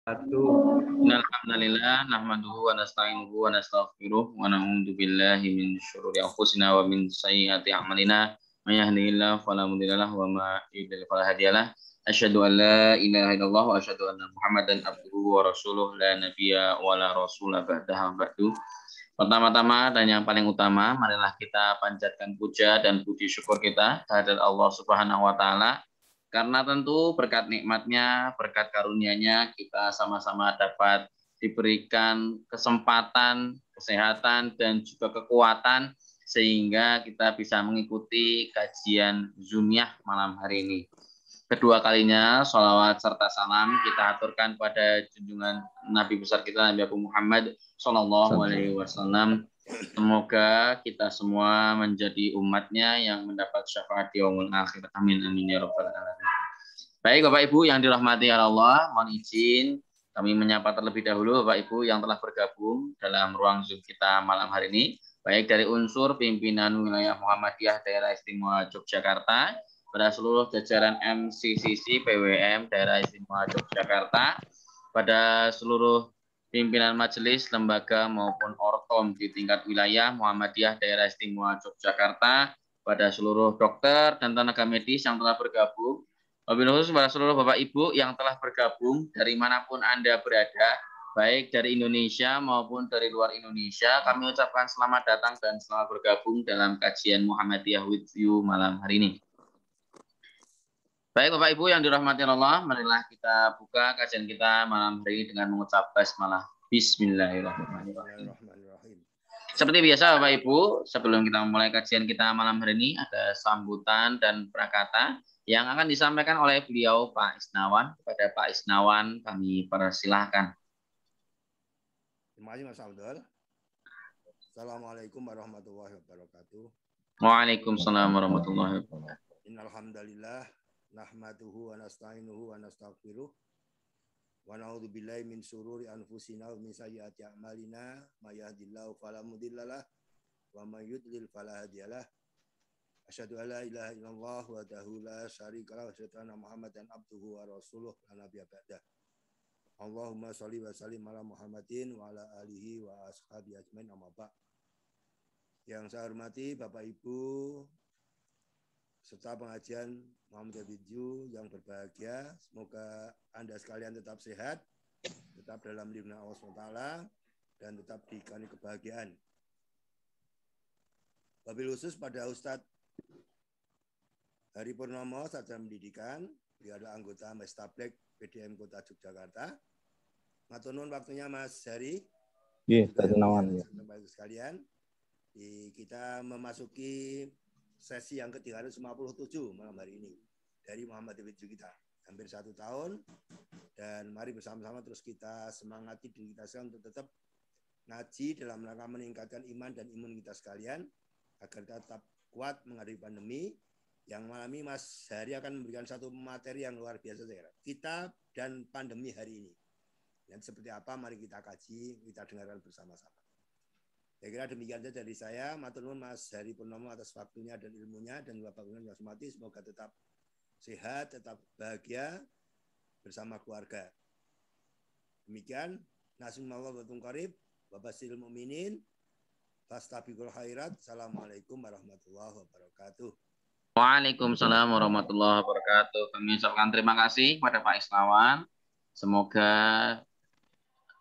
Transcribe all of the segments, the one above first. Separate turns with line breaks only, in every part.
Innal hamdalillah nahmaduhu wa nasta'inuhu wa nastaghfiruh wa na'udzu billahi min syururi anfusina wa min sayyiati a'malina. May yahdihillahu fala mudilla lahu wa may yudlil fala hadiyalah. Asyhadu an la ilaha illallah wa asyhadu anna Muhammadan abduhu wa rasuluh la nabiyya wa la rasula ba'dahu ba'du. Pertama-tama dan yang paling utama, marilah kita panjatkan puja dan puji syukur kita kehadirat Allah Subhanahu wa taala. Karena tentu berkat nikmatnya, berkat karunia-Nya, kita sama-sama dapat diberikan kesempatan, kesehatan, dan juga kekuatan, sehingga kita bisa mengikuti kajian Zoomiyah malam hari ini. Kedua kalinya, sholawat serta salam kita aturkan pada junjungan Nabi besar kita, Nabi Muhammad Sallallahu Alaihi Wasallam. Semoga kita semua menjadi umatnya yang mendapat syafaat di yaumul akhir. Amin amin ya rabbal alamin. Baik Bapak Ibu yang dirahmati Allah, mohon izin kami menyapa terlebih dahulu Bapak Ibu yang telah bergabung dalam ruang Zoom kita malam hari ini, baik dari unsur pimpinan wilayah Muhammadiyah Daerah Istimewa Yogyakarta, pada seluruh jajaran MCCC PWM Daerah Istimewa Yogyakarta, pada seluruh pimpinan majelis, lembaga maupun ortom di tingkat wilayah Muhammadiyah Daerah Istimewa Yogyakarta, pada seluruh dokter dan tenaga medis yang telah bergabung, wabil khusus pada seluruh Bapak Ibu yang telah bergabung dari manapun Anda berada, baik dari Indonesia maupun dari luar Indonesia, kami ucapkan selamat datang dan selamat bergabung dalam kajian Muhammadiyah with You malam hari ini. Baik Bapak Ibu yang dirahmati Allah, marilah kita buka kajian kita malam hari ini dengan mengucap basmalah. Bismillahirrahmanirrahim. Seperti biasa Bapak Ibu, sebelum kita memulai kajian kita malam hari ini, ada sambutan dan prakata yang akan disampaikan oleh beliau Pak Isnawan. Kepada Pak Isnawan kami persilahkan.
Terima kasih Mas Abdul. Assalamualaikum warahmatullahi wabarakatuh.
Waalaikumsalam warahmatullahi wabarakatuh.
Innal hamdalillah nahmaduhu wa nasta'inuhu wa nastaghfiruh wa na'udzu billahi min syururi anfusina wa min sayyiati a'malina may yahdihillahu fala mudhillalah wa may yudlil fala hadiyalah. Asyhadu an la ilaha illallah wahdahu la syarikalah wa asyhadu anna Muhammadan abduhu wa rasuluh la nabiyya ba'dah. Allahumma sholli wa sallim ala Muhammadin wa ala alihi wa ashabihi ajmain amma ba'd. Yang saya hormati Bapak Ibu serta pengajian Muhammadiyah with You yang berbahagia, semoga Anda sekalian tetap sehat, tetap dalam lindungan Allah SWT, dan tetap dikani kebahagiaan. Wabil khusus pada Ustadz Hari Purnomo, Sarjana Pendidikan, beliau adalah anggota Mestablek PDM Kota Yogyakarta. Matur nuwun waktunya Mas Hari.
Iya, Nawan.
Sekalian, kita memasuki sesi yang ke-357 malam hari ini dari Muhammadiyah with You kita. Hampir 1 tahun, dan mari bersama-sama terus kita semangati diri kita sekalian untuk tetap ngaji dalam rangka meningkatkan iman dan imun kita sekalian agar kita tetap kuat menghadapi pandemi. Yang malam ini Mas Hari akan memberikan satu materi yang luar biasa saya kira. Kitab dan pandemi hari ini. Dan seperti apa mari kita kaji, kita dengarkan bersama-sama. Saya kira demikian saja dari saya. Matur nuwun Mas Hari Purnomo atas waktunya dan ilmunya, dan Bapak Gubernur Mas Mati semoga tetap sehat, tetap bahagia bersama keluarga. Demikian, nasunallah wa qarib, wabasyiril mukminin, fastabiqul khairat. Assalamualaikum warahmatullahi wabarakatuh.
Waalaikumsalam warahmatullahi wabarakatuh. Kami ucapkan terima kasih kepada Pak Isnawan. Semoga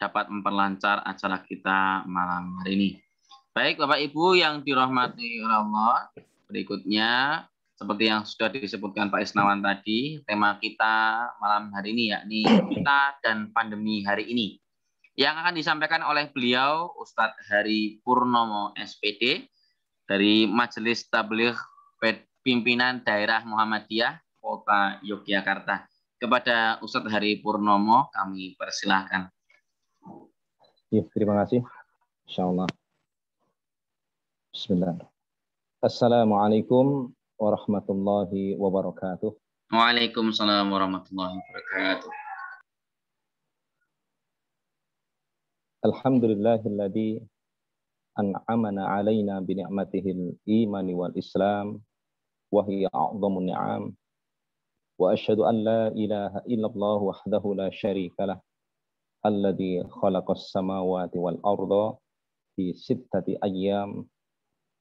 dapat memperlancar acara kita malam hari ini. Baik Bapak Ibu yang dirahmati oleh Allah, berikutnya seperti yang sudah disebutkan Pak Isnawan tadi, tema kita malam hari ini yakni kita dan pandemi hari ini. Yang akan disampaikan oleh beliau Ustadz Hari Purnomo SPD dari Majelis Tabligh Pimpinan Daerah Muhammadiyah Kota Yogyakarta. Kepada Ustadz Hari Purnomo kami persilahkan.
Ya, terima kasih. Insyaallah. Bismillah. Assalamualaikum warahmatullahi wabarakatuh.
Waalaikumsalam warahmatullahi wabarakatuh.
Alhamdulillahilladzi an'amana 'alaina bi ni'matihil imani wal islam wa hiya a'dhamun ni'am. Wa asyhadu an la ilaha illallah wahdahu la syarika lah alladzi khalaqas samawati wal arda fi sittati ayyam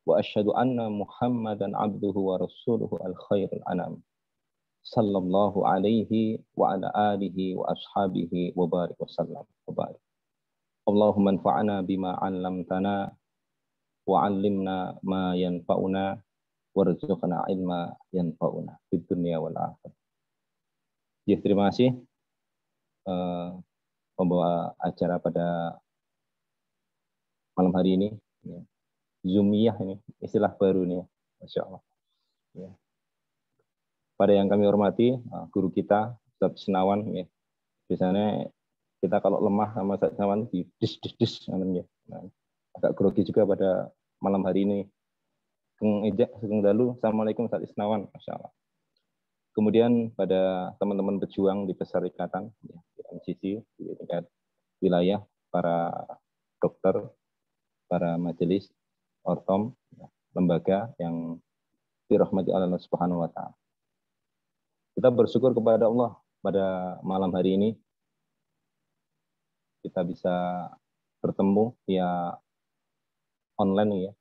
wa asyhadu anna Muhammadan abduhu wa rasuluhu al khairul anam sallallahu alaihi wa ala alihi wa ashabihi wa barik wasallam wa barik. Allahumma anfa'na bima 'allamtana wa 'allimna ma yanfa'una warzuqna ilma yanfa'una fid dunya wal akhirah. Ya, terima kasih pembawa acara pada malam hari ini. Ya. Zoomiyah ini istilah baru nih, Masya Allah. Ya. Pada yang kami hormati, guru kita Ustaz Senawan, ya. Biasanya kita kalau lemah sama Ustaz Senawan di dis namanya. Nah, agak grogi juga pada malam hari ini. Keng Ejak, Sugeng Dalu, Assalamualaikum Ustaz Senawan, Masya Allah. Kemudian pada teman-teman pejuang di Perserikatan, ya, di MCC, di tingkat wilayah, para dokter, para majelis, ortom, ya, lembaga yang dirahmati Allah Subhanahu wa Ta'ala. Kita bersyukur kepada Allah pada malam hari ini kita bisa bertemu ya online ya.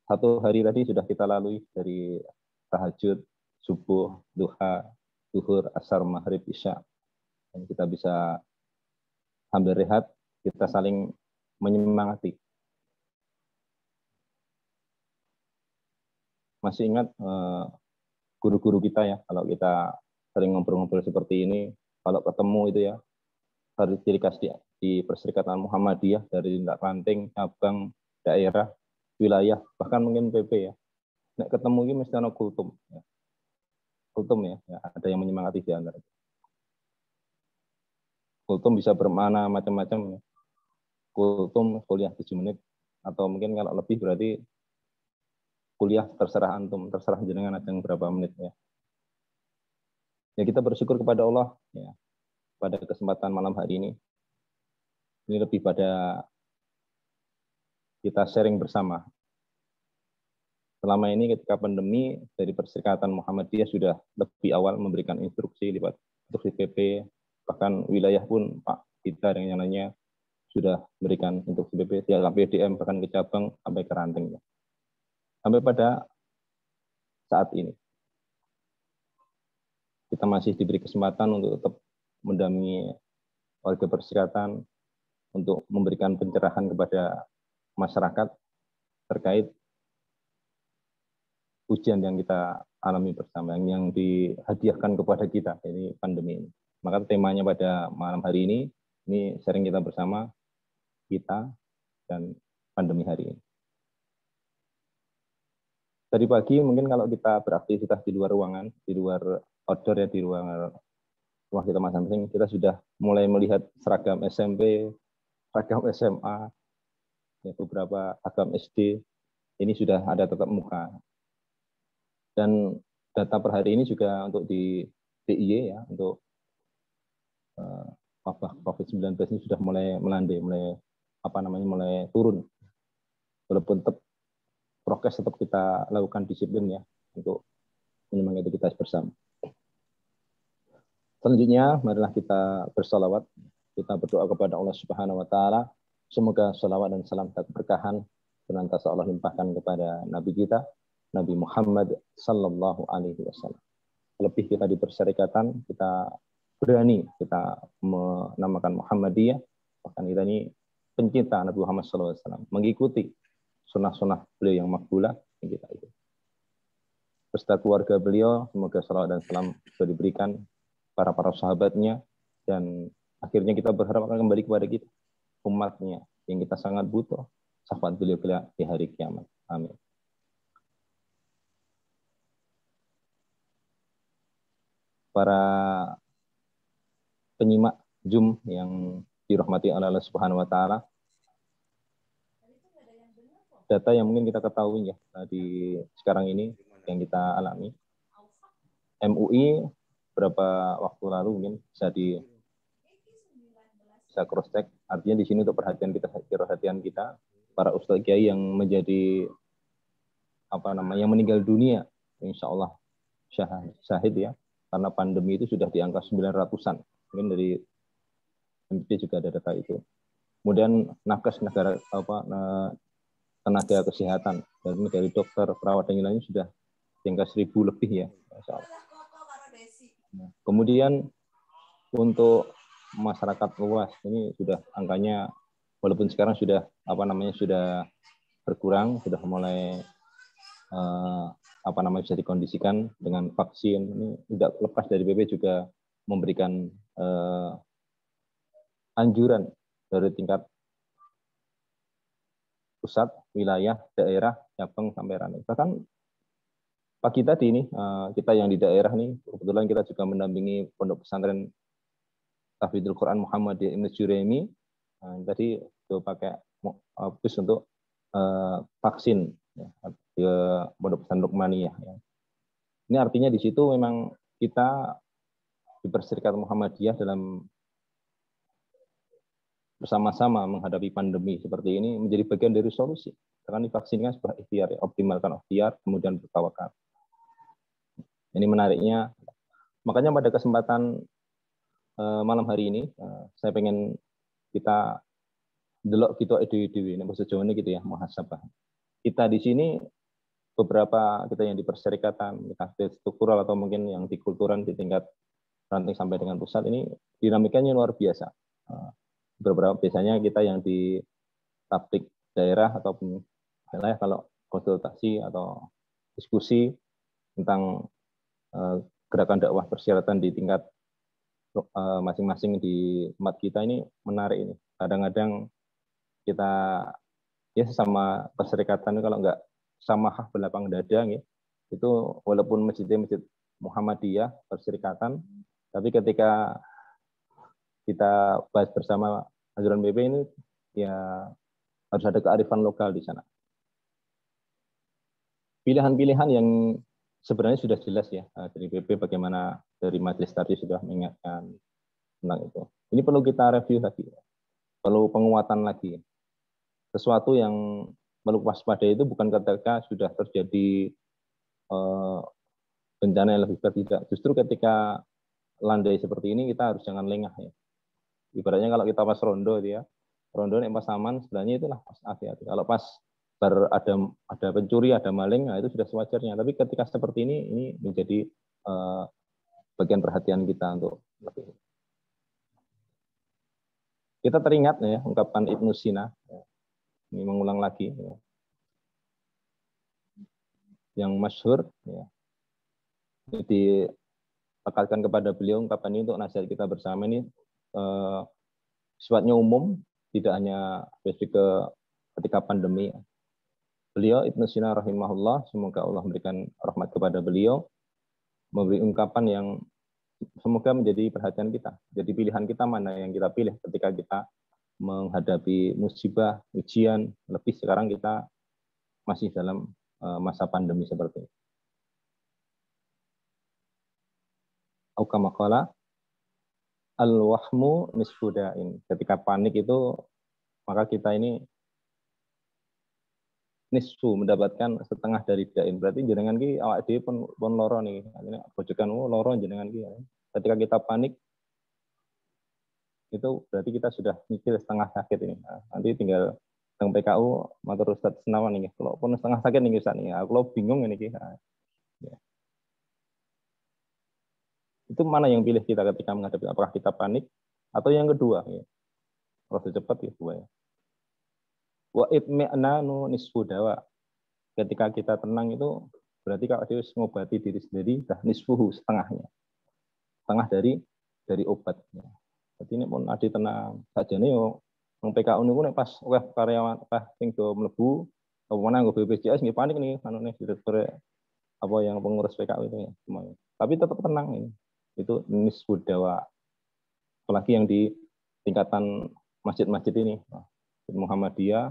Satu hari tadi sudah kita lalui dari tahajud, subuh, duha, zuhur, asar, maghrib, isya. Dan kita bisa sambil rehat, kita saling menyemangati. Masih ingat guru-guru kita ya, kalau kita sering ngobrol-ngobrol seperti ini, kalau ketemu itu ya, dari ciri khas di Perserikatan Muhammadiyah, dari tindak ranting, cabang, daerah, wilayah, bahkan mungkin PP ya. Nek ketemu ini mesti ada kultum. Ya. Kultum ya, ada yang menyemangati di antara. Kultum bisa bermakna macam-macam. Ya. Kultum kuliah 7 menit, atau mungkin kalau lebih berarti kuliah terserah antum, terserah jenengan ada yang berapa menit ya. Ya kita bersyukur kepada Allah ya pada kesempatan malam hari ini. Ini lebih pada kita sharing bersama. Selama ini ketika pandemi dari Perserikatan Muhammadiyah sudah lebih awal memberikan instruksi lewat instruksi PP, bahkan wilayah pun Pak kita dengan yang lainnya sudah berikan instruksi PP, sampai DM bahkan ke cabang sampai ke ranting. Sampai pada saat ini kita masih diberi kesempatan untuk tetap mendampingi warga Perserikatan untuk memberikan pencerahan kepada masyarakat terkait ujian yang kita alami bersama, yang dihadiahkan kepada kita, ini pandemi ini. Maka temanya pada malam hari ini sharing kita bersama, kita dan pandemi hari ini. Tadi pagi mungkin kalau kita beraktivitas di luar ruangan, di luar outdoor ya, di ruang rumah kita masing-masing, kita sudah mulai melihat seragam SMP, seragam SMA, ya, beberapa seragam SD, ini sudah ada tatap muka. Dan data per hari ini juga untuk di DIY ya, untuk wabah COVID-19 ini sudah mulai melandai, mulai turun. Walaupun tetap prokes tetap kita lakukan disiplin ya untuk menyemangati kita bersama. Selanjutnya, marilah kita bersalawat, kita berdoa kepada Allah Subhanahu wa Ta'ala. Semoga salawat dan salam dan keberkahan senantiasa Allah limpahkan kepada Nabi kita, Nabi Muhammad Sallallahu Alaihi Wasallam. Lebih kita di Perserikatan, kita berani kita menamakan Muhammadiyah, bahkan kita ini pencinta Nabi Muhammad Sallallahu Alaihi Wasallam, mengikuti sunnah-sunnah beliau yang makbulah yang kita itu. Beserta keluarga beliau, semoga salawat dan salam sudah diberikan para sahabatnya, dan akhirnya kita berharap akan kembali kepada kita, umatnya, yang kita sangat butuh syafaat beliau di hari kiamat. Amin. Para penyimak Zoom yang dirahmati Allah Subhanahu wa Ta'ala, data yang mungkin kita ketahui ya di sekarang ini yang kita alami, MUI beberapa waktu lalu mungkin bisa cross check, artinya di sini untuk perhatian kita para ustadz kiai yang menjadi yang meninggal dunia, insya Allah syahid ya, karena pandemi itu sudah di angka 900-an, mungkin dari MPD juga ada data itu. Kemudian nakes tenaga kesehatan dari dokter, perawat dan lainnya sudah hingga 1.000 lebih ya. Kemudian untuk masyarakat luas ini sudah angkanya walaupun sekarang sudah sudah berkurang, sudah mulai bisa dikondisikan dengan vaksin. Ini tidak lepas dari BP juga memberikan anjuran dari tingkat pusat, wilayah, daerah, cabang sampai ranting. Bahkan pagi tadi ini kita yang di daerah nih kebetulan kita juga mendampingi pondok pesantren Tahfidzul Quran Muhammadiyah Ibnu Juraimi. Tadi itu pakai bus untuk vaksin ya, di pondok pesantren Lukmaniyah. Ya. Ini artinya di situ memang kita di Perserikatan Muhammadiyah dalam bersama-sama menghadapi pandemi seperti ini menjadi bagian dari solusi. Karena divaksinkan sebuah ikhtiar, ya, optimalkan ikhtiar, kemudian bertawakal. Ini menariknya. Makanya pada kesempatan malam hari ini, saya pengen kita delok gitu ide-ide ini bahasa Jawa ini gitu ya, muhasabah. Kita di sini beberapa kita yang di perserikatan, struktural atau mungkin yang di kulturan di tingkat ranting sampai dengan pusat ini dinamikanya luar biasa. Beberapa biasanya kita yang di tablik daerah ataupun wilayah kalau konsultasi atau diskusi tentang gerakan dakwah persyaratan di tingkat masing-masing di tempat kita ini menarik ini. Kadang-kadang kita ya sesama perserikatan kalau enggak sama berlapang dada ya, itu walaupun masjid Muhammadiyah perserikatan, tapi ketika kita bahas bersama anjuran BP ini ya harus ada kearifan lokal di sana. Pilihan-pilihan yang sebenarnya sudah jelas ya dari BP, bagaimana dari majelis tadi sudah mengingatkan tentang itu. Ini perlu kita review lagi, perlu penguatan lagi. Sesuatu yang perlu waspada itu bukan ketika sudah terjadi bencana yang lebih besar, tidak. Justru ketika landai seperti ini kita harus jangan lengah ya. Ibaratnya kalau kita pas rondo itu ya, rondo yang pas aman sebenarnya itulah pas hati-hati. Kalau pas ada pencuri, ada maling, nah itu sudah sewajarnya. Tapi ketika seperti ini menjadi bagian perhatian kita untuk lebih. Kita teringat ya ungkapan Ibnu Sina, ya. Ini mengulang lagi, ya. Yang masyhur, ya. Jadi lekatkan kepada beliau ungkapan ini untuk nasihat kita bersama ini sifatnya umum, tidak hanya spesifik ketika pandemi. Beliau Ibnu Sina rahimahullah, semoga Allah memberikan rahmat kepada beliau, memberi ungkapan yang semoga menjadi perhatian kita. Jadi pilihan kita mana yang kita pilih ketika kita menghadapi musibah, ujian, lebih sekarang kita masih dalam masa pandemi seperti ini. Kama qala al-wahmu nisfu da'in. Ketika panik itu maka kita ini nisfu mendapatkan setengah dari da'in. Berarti jenengan ki awak dhewe pun loro nih. Artinya bojokan loro jenengan ki. Ketika kita panik itu berarti kita sudah mikir setengah sakit ini. Nah, nanti tinggal teng PKU matur Ustaz Senawan nih. Kalau pun setengah sakit nih Ustaz nih. Aku bingung ini ki. Nah, ya. Itu mana yang pilih kita ketika menghadapi, apakah kita panik atau yang kedua ya. Proses cepat ya dua ya. Wa itmi'nanu nisfu dawa. Ketika kita tenang itu berarti kalau dia mengobati diri sendiri dah nisfuhu setengahnya. Setengah dari obatnya. Jadi ini pun adi tenang sajane yo nang PKU niku nek pas karyawan sing do mlebu apa menang BPJS nggih panik nih anune direktur apa yang pengurus PKU itu ya semuanya. Tapi tetap tenang ini. Itu nisfu dawa. Apalagi yang di tingkatan masjid-masjid ini Muhammadiyah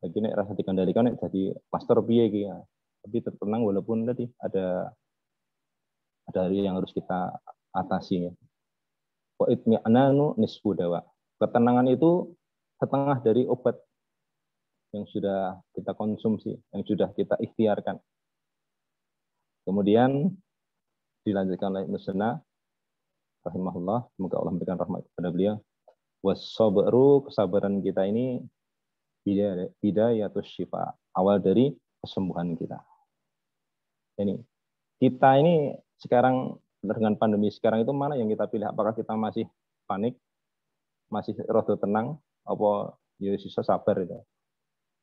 lagi nek rasa dikendalikan nek jadi pastor piye iki ya. Tapi tetap tenang walaupun tadi ada hari yang harus kita atasi ya. Wa itmi'nanu nisfu dawa. Ketenangan itu setengah dari obat yang sudah kita konsumsi, yang sudah kita ikhtiarkan. Kemudian dilanjutkan oleh Ibnu Sina, rahimahullah, semoga Allah memberikan rahmat kepada beliau. Wasabru, kesabaran kita ini bidayatus syifa, awal dari kesembuhan kita. Ini kita ini sekarang dengan pandemi sekarang itu mana yang kita pilih? Apakah kita masih panik, masih rada tenang, apa ya susah sabar itu?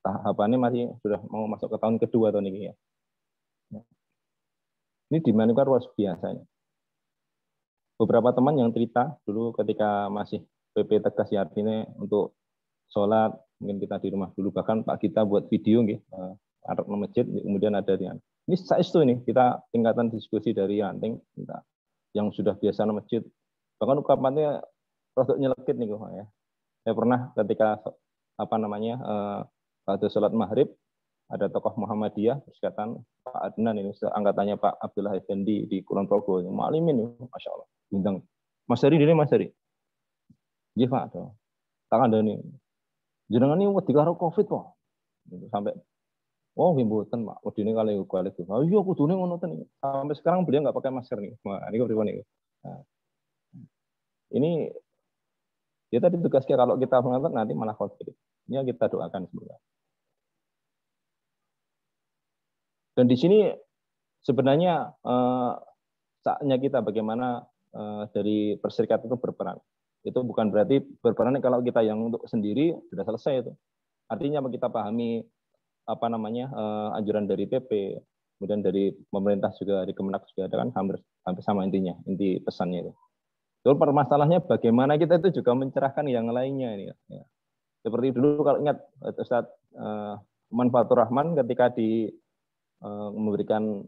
Tahapannya masih sudah mau masuk ke tahun kedua tahun ini ya. Ini dinamika luar biasa. Beberapa teman yang cerita dulu ketika masih PP Tegas ya, artinya untuk sholat, mungkin kita di rumah dulu, bahkan Pak kita buat video ada masjid, kemudian ada ini saya itu ini kita tingkatan diskusi dari ranting yang sudah biasa masjid, bahkan ukapannya rodok nyelekit nih ya. Saya pernah ketika pada sholat maghrib ada tokoh Muhammadiyah berkatan Pak Adnan ini angkatannya Pak Abdullah Effendi di Kulon Progo, malimin, masya Allah, bintang Mas Heri ini Mas Heri, iya Pak, tak ada nih, jenengan ini wedi karo COVID kok, sampai oh mboten Pak, wedine kali itu, oh iya kudune ngono ten, sampai sekarang beliau nggak pakai masker nih, nah, ini pripun nih, nah, ini ya tadi tugasnya kalau kita mengantar nanti malah COVID, ini kita doakan semoga. Dan di sini sebenarnya saatnya kita bagaimana dari perserikatan itu berperan. Itu bukan berarti berperan kalau kita yang untuk sendiri sudah selesai itu. Artinya kita pahami anjuran dari PP, kemudian dari pemerintah juga, dari Kemenak juga ada kan hampir sama intinya, inti pesannya itu. Lalu permasalahannya bagaimana kita itu juga mencerahkan yang lainnya ini. Ya. Seperti dulu kalau ingat Ustaz Manfaatur Rahman ketika memberikan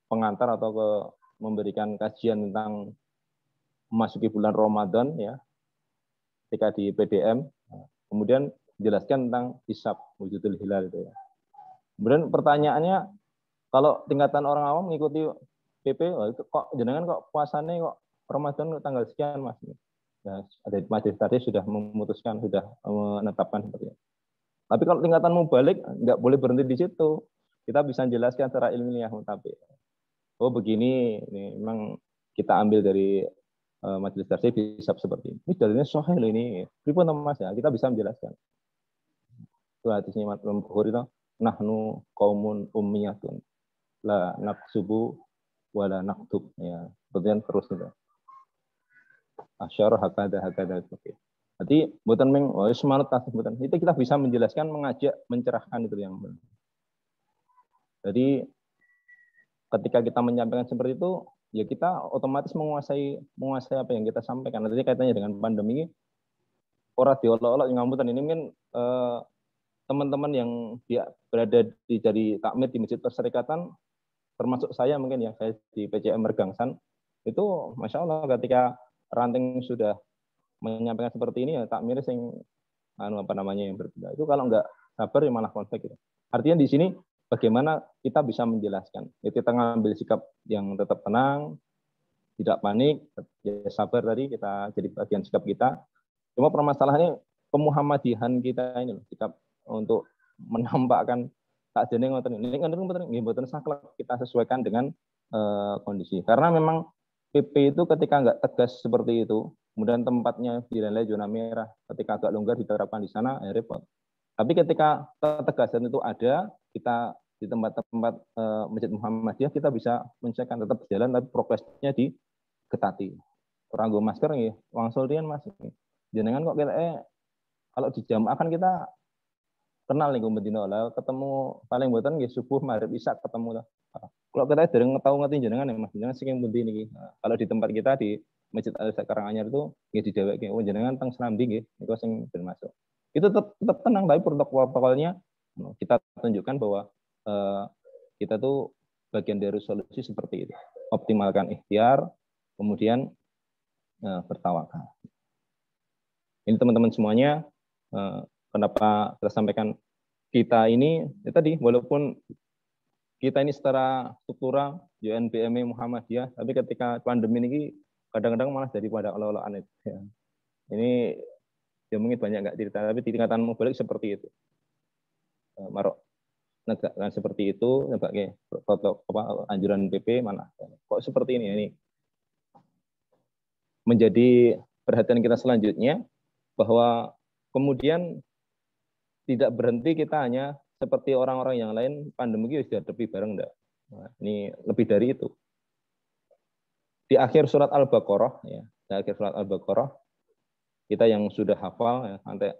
pengantar atau memberikan kajian tentang memasuki bulan Ramadan ya, ketika di PDM, kemudian menjelaskan tentang hisab wujudul hilal itu ya. Kemudian pertanyaannya, kalau tingkatan orang awam mengikuti PP, kok jenengan kok puasanya kok Ramadan tanggal sekian Mas? Ya, ada majelis tadi sudah memutuskan, sudah menetapkan seperti itu. Tapi kalau tingkatan mubalik nggak boleh berhenti di situ. Kita bisa menjelaskan secara ilmiah tapi oh begini, ini memang kita ambil dari majelis darsi hisab seperti ini. Ini dalilnya sahih loh ini. Pripun Mas ya, kita bisa menjelaskan. Itu hadisnya Imam Bukhari itu, nahnu qaumun ummiyatun la naksubu wala naktub ya. Kemudian terus itu. Asyara hakada seperti itu. Jadi mboten meng semangat mboten. Itu kita bisa menjelaskan, mengajak, mencerahkan itu yang benar. Jadi ketika kita menyampaikan seperti itu, ya kita otomatis menguasai apa yang kita sampaikan. Nanti kaitannya dengan pandemi, orang diolok-olok yang ngambutan ini mungkin teman-teman yang dia berada di jadi takmir di Masjid Perserikatan, termasuk saya mungkin ya, saya di PCM Mergangsan, itu Masya Allah ketika ranting sudah menyampaikan seperti ini, ya takmir yang yang berbeda. Itu kalau nggak sabar ya malah konflik. Gitu. Artinya di sini bagaimana kita bisa menjelaskan. Kita ngambil sikap yang tetap tenang, tidak panik, ya sabar tadi kita jadi bagian sikap kita. Cuma permasalahannya kemuhammadihan kita ini loh, sikap untuk menampakkan tak jeneng ngoten ini kan mboten saklek, kita sesuaikan dengan kondisi. Karena memang PP itu ketika nggak tegas seperti itu, kemudian tempatnya dinilai zona merah, ketika agak longgar diterapkan di sana, ya repot. Tapi ketika ketegasan itu ada, kita di tempat-tempat Masjid Muhammadiyah kita bisa mencekkan tetap berjalan, tapi progresnya diketati. Orang gue masker nih, wangsul rian Mas. Jenengan kok kita kalau di jamaah kan kita kenal nih Gumbedino lah, ketemu paling buatan nggih subuh maghrib isya ketemu lah. Kalau kita dereng tahu ngerti jenengan ya Mas, jenengan sing pundi niki. Kalau di tempat kita di Masjid Al-Azhar Karanganyar itu nggih didheweke, oh jenengan teng Serambi nggih, niku sing ben masuk. Itu tetap tenang, tapi protokolnya kita tunjukkan bahwa kita tuh bagian dari solusi seperti itu. Optimalkan ikhtiar, kemudian bertawakal. Ini teman-teman semuanya, kenapa kita sampaikan kita ini, ya tadi, walaupun kita ini secara struktural, UNBME Muhammadiyah, tapi ketika pandemi ini kadang-kadang malah daripada olo-oloan itu. Ya. Ini ya mungkin banyak nggak cerita, tapi di tingkatan mubalik seperti itu. Marok negakkan seperti itu, sebagai foto anjuran PP mana? Kok seperti ini? Ini menjadi perhatian kita selanjutnya, bahwa kemudian tidak berhenti kita hanya seperti orang-orang yang lain, pandemi itu dihadapi bareng enggak. Nah, ini lebih dari itu. Di akhir surat Al-Baqarah, ya, di akhir surat Al-Baqarah, kita yang sudah hafal, ya, nanti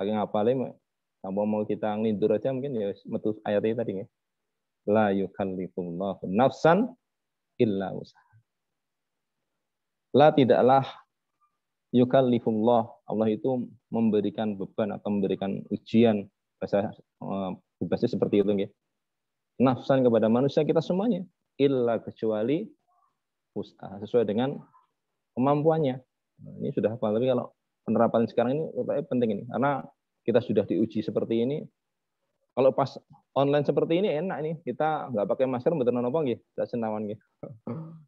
saking hafalnya, kalau mau kita ngelindur aja mungkin ya metu ayat ini tadi ya. La yukallifullahu nafsan illa usaha. La tidaklah yukallifullah, Allah itu memberikan beban atau memberikan ujian, bahasa seperti itu ya. Nafsan kepada manusia kita semuanya, illa kecuali usaha, sesuai dengan kemampuannya. Nah, ini sudah hafal, tapi kalau penerapan sekarang ini penting ini, karena kita sudah diuji seperti ini. Kalau pas online seperti ini enak nih, kita nggak pakai masker, betul nopo nggih, tidak senawan nggih.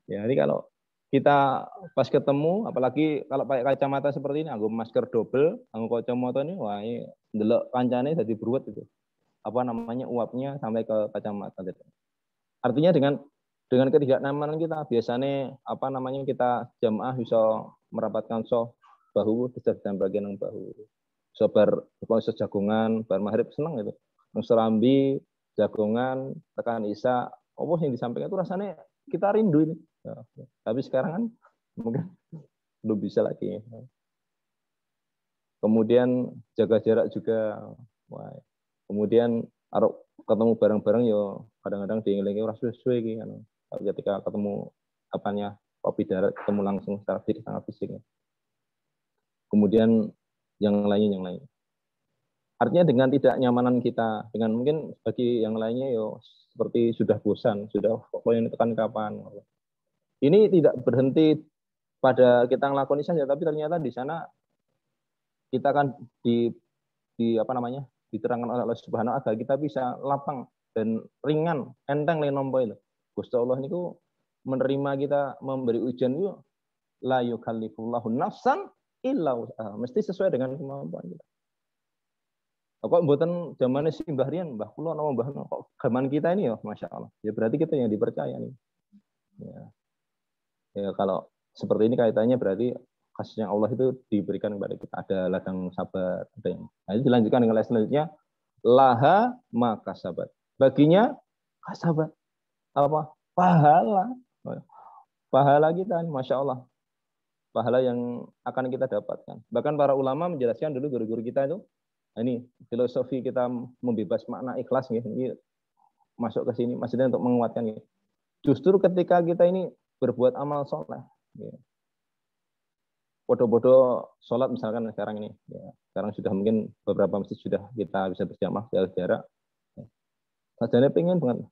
Ya, ini kalau kita pas ketemu, apalagi kalau pakai kacamata seperti ini, aku masker double, aku kacamata ini, wah ini delok kancane jadi beruat itu. Apa namanya, uapnya sampai ke kacamata. Artinya dengan ketidaknyamanan kita, biasanya apa namanya, kita jamaah bisa merapatkan soft bahu dan bagian yang bahu. Sobar jagungan, bar maghrib senang itu. Serambi, jagungan, tekan isya, apa yang disampaikan itu rasanya kita rindu ini. Ya, tapi sekarang kan mungkin belum bisa lagi. Kemudian jaga jarak juga. Wah. Kemudian ketemu bareng-bareng yo kadang-kadang diingelingi ora suwe-suwe iki kan. Ketika ketemu apanya kopi darat, ketemu langsung secara fisik, sangat fisik. Kemudian yang lain. Artinya dengan tidak nyamanan kita, dengan mungkin bagi yang lainnya yo seperti sudah bosan, sudah pokoknya tekan kapan. Ini tidak berhenti pada kita ngelakuin saja, tapi ternyata di sana kita kan di apa namanya, diterangkan oleh Allah Subhanahu wa taala, kita bisa lapang dan ringan, enteng le nompo itu. Gusti Allah niku menerima kita, memberi ujian itu la yukallifullahu nafsan illa usaha, mesti sesuai dengan kemampuan kita. Kok mboten zamane Mbah Rian, Mbah kula nama Mbah kok zaman kita ini ya Masya Allah. Ya berarti kita yang dipercaya nih. Ya kalau seperti ini kaitannya berarti kasihnya Allah itu diberikan kepada kita, ada ladang sabar, ada yang. Nah, ini dilanjutkan dengan selanjutnya, laha maka sabat. Baginya kasabat. Apa? Pahala. Pahala kita, Masya Allah. Pahala yang akan kita dapatkan. Bahkan para ulama menjelaskan dulu, guru-guru kita itu, ini filosofi kita membebas makna ikhlas, ini masuk ke sini, maksudnya untuk menguatkan. Justru ketika kita ini berbuat amal soleh, bodoh-bodoh sholat misalkan sekarang ini, sekarang sudah mungkin beberapa masjid sudah kita bisa berjamaah jarak. Sajane pengen banget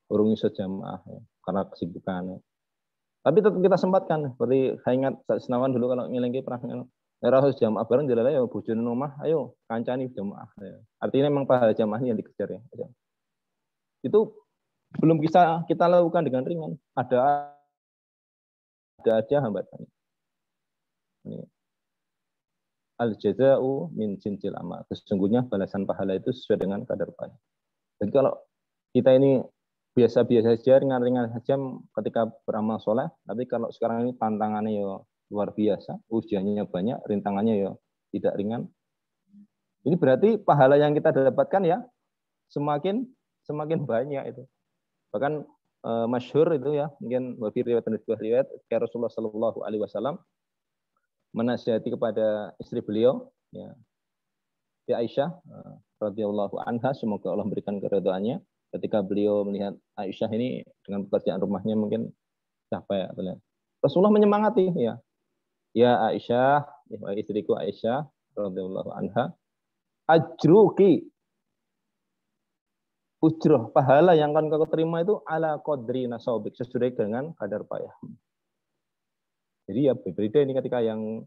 urung iso jamaah karena kesibukan. Tapi tetap kita sempatkan. Seperti saya ingat saat senawan dulu kalau ngelengke pernah harus jamaah bareng jalan ya bojone omah, ayo kancani jamaah. Artinya memang pahala jamaah yang dikejar ya. Itu belum bisa kita lakukan dengan ringan. Ada aja hambatan. Al-jaza'u min jinsil amal. Sesungguhnya balasan pahala itu sesuai dengan kadar pahala. Jadi kalau kita ini biasa-biasa saja, ringan-ringan saja ketika beramal soleh, tapi kalau sekarang ini tantangannya ya luar biasa, ujiannya banyak, rintangannya ya tidak ringan. Ini berarti pahala yang kita dapatkan ya semakin banyak itu. Bahkan masyhur itu ya, mungkin wafi riwayat Rasulullah Shallallahu Alaihi Wasallam menasihati kepada istri beliau, ya Aisyah radhiyallahu anha, semoga Allah memberikan keridhaannya. Ketika beliau melihat Aisyah ini dengan pekerjaan rumahnya mungkin capek, Rasulullah menyemangati, ya Aisyah, istriku Aisyah radhiyallahu anha, ajruki, ujroh, pahala yang akan kau terima itu ala qadri nasabik, sesuai dengan kadar payah. Jadi ya berbeda ini ketika yang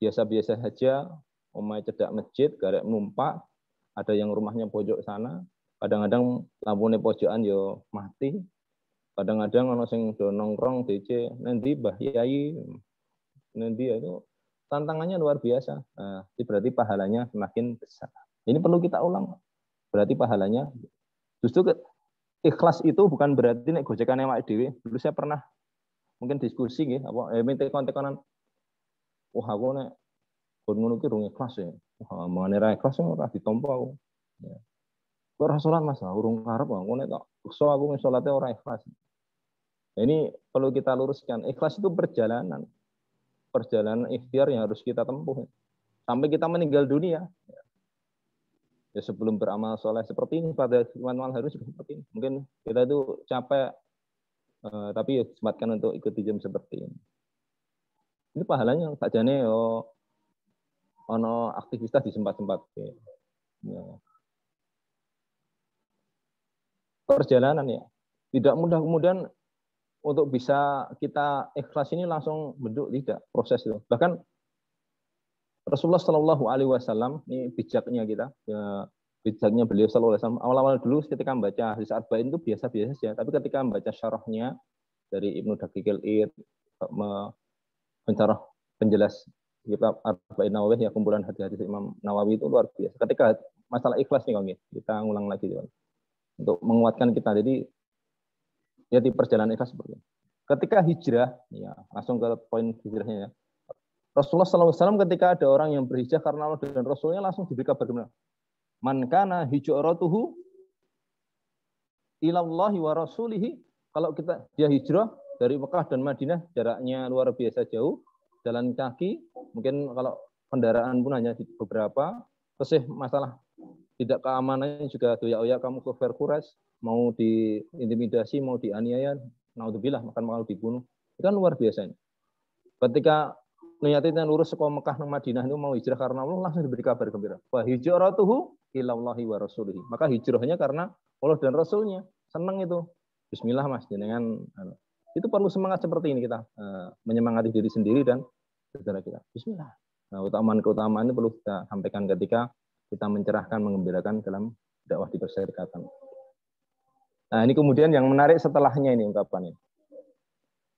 biasa-biasa saja, omai cedak masjid, garek numpak, ada yang rumahnya pojok sana, kadang-kadang lampunya pojokan yo mati, kadang-kadang ono sing do nongkrong DC, nanti Mbah Yai, nanti itu tantangannya luar biasa. Nah, itu berarti pahalanya semakin besar. Ini perlu kita ulang. Berarti pahalanya justru ikhlas itu bukan berarti nek gojekan awake dhewe. Dulu saya pernah mungkin diskusi nggih apa minta kontekonan. Wah aku nek kon ngono ki rung ikhlas ya. Wah mangane ra ikhlas ora ditampa aku. Ya. Kok ora salat Mas, urung karep aku nek tak paksa aku salatnya ora ikhlas. Nah, ini perlu kita luruskan. Ikhlas itu perjalanan. Perjalanan ikhtiar yang harus kita tempuh. Sampai kita meninggal dunia. Ya sebelum beramal soleh seperti ini, pada Sulaiman Harun juga seperti ini. Mungkin kita itu capek, tapi ya sempatkan untuk ikuti jam seperti ini. Ini pahalanya sakjane ono aktivitas di sempat-sempat. Ya. Perjalanan ya. Tidak mudah kemudian untuk bisa kita ikhlas ini langsung bentuk, tidak, proses itu. Bahkan Rasulullah Shallallahu Alaihi Wasallam ini bijaknya kita, ya, bijaknya beliau Shallallahu Alaihi Wasallam. Awal-awal dulu ketika membaca hadis Arba'in itu biasa-biasa saja, tapi ketika membaca syarahnya dari Ibnu Daqiqil Id, mencarah penjelas kitab Arba'in Nawawi, ya kumpulan hadis-hadis Imam Nawawi itu luar biasa. Ketika masalah ikhlas nih kita ngulang lagi untuk menguatkan kita. Jadi ya di perjalanan ikhlas seperti ini. Ketika hijrah, ya langsung ke poin hijrahnya ya. Rasulullah SAW ketika ada orang yang berhijrah karena Allah dan Rasulnya langsung diberi kabar gembira. Man kana hijratuhu ilallahi wa rasulihi. Kalau dia hijrah dari Mekah dan Madinah, jaraknya luar biasa jauh, jalan kaki, mungkin kalau kendaraan pun hanya beberapa, terus masalah tidak keamanannya juga doyak-oyak kamu ke Quraisy, mau diintimidasi, mau dianiaya, naudzubillah, mau dibunuh. Itu kan luar biasa. Ketika niatnya lurus ke Mekah dan Madinah itu mau hijrah karena Allah, langsung diberi kabar gembira. Wa hijratuhu ilallahi wa rasulihi. Maka hijrahnya karena Allah dan Rasulnya. Senang itu. Bismillah Mas, jenengan. Itu perlu semangat seperti ini kita menyemangati diri sendiri dan saudara kita. Bismillah. Nah, keutamaan ini perlu kita sampaikan ketika kita mencerahkan, menggembirakan dalam dakwah di perserikatan. Nah, ini kemudian yang menarik setelahnya ini ungkapannya.